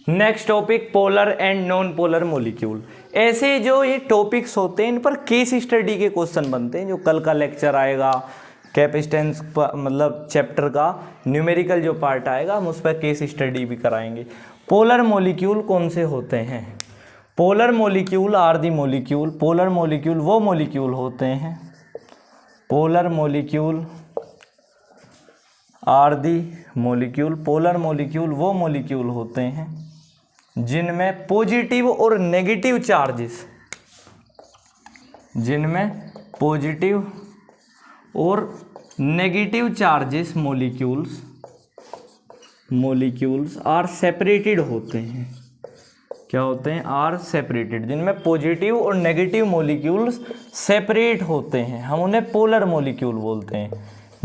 Next topic, polar and non polar molecule. ऐसे जो ये टॉपिक्स होते हैं इन पर केस स्टडी के क्वेश्चन बनते हैं, जो कल का लेक्चर आएगा कैपेसिटेंस मतलब चैप्टर का न्यूमेरिकल जो पार्ट आएगा हम उस पर केस स्टडी भी कराएंगे। पोलर मॉलिक्यूल कौन से होते हैं, polar molecule are the molecule, polar molecule वो मॉलिक्यूल होते हैं, polar molecule are the molecule, polar molecule वो मॉलिक्यूल होते हैं जिनमें पॉजिटिव और नेगेटिव चार्जेस, जिनमें पॉजिटिव और negative charges molecules are separated होते हैं। क्या होते हैं, आर सेपरेटेड, जिनमें पॉजिटिव और नेगेटिव मॉलिक्यूल्स सेपरेट होते हैं, हम उन्हें पोलर मॉलिक्यूल बोलते हैं।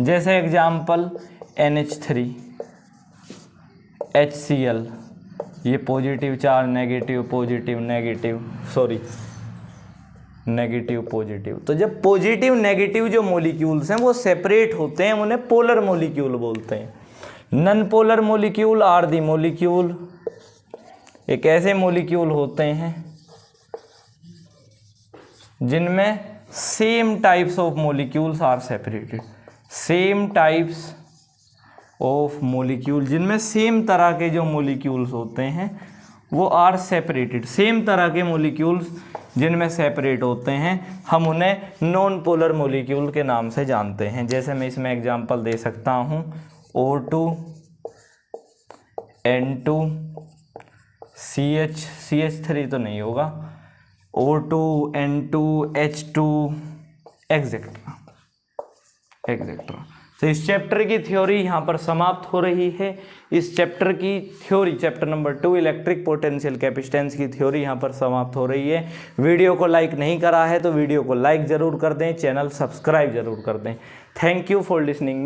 जैसे एग्जाम्पल NH3 HCl, ये positive charge, negative positive, negative positive. तो जब पॉजिटिव नेगेटिव जो मॉलिक्यूल्स हैं वो सेपरेट होते हैं, हम उन्हें पोलर मॉलिक्यूल बोलते हैं। Non polar molecule are the molecule, एक ऐसे मॉलिक्यूल होते हैं जिनमें same types of molecules are separated, same types of molecule, जिनमें सेम तरह के जो मॉलिक्यूल्स होते हैं वो आर सेपरेटेड, सेम तरह के मॉलिक्यूल्स जिनमें सेपरेट होते हैं हम उन्हें नॉन पोलर मॉलिक्यूल के नाम से जानते हैं। जैसे मैं इसमें एग्जांपल दे सकता हूँ O2 N2 CH3 तो नहीं होगा, O2 N2 H2 एक्सेट्रा। तो इस चैप्टर की थ्योरी यहाँ पर समाप्त हो रही है। इस चैप्टर की theory, chapter number 2 electric potential capacitance की थ्योरी यहाँ पर समाप्त हो रही है। वीडियो को लाइक नहीं करा है तो वीडियो को लाइक ज़रूर कर दें, चैनल सब्सक्राइब ज़रूर कर दें। Thank you for listening me.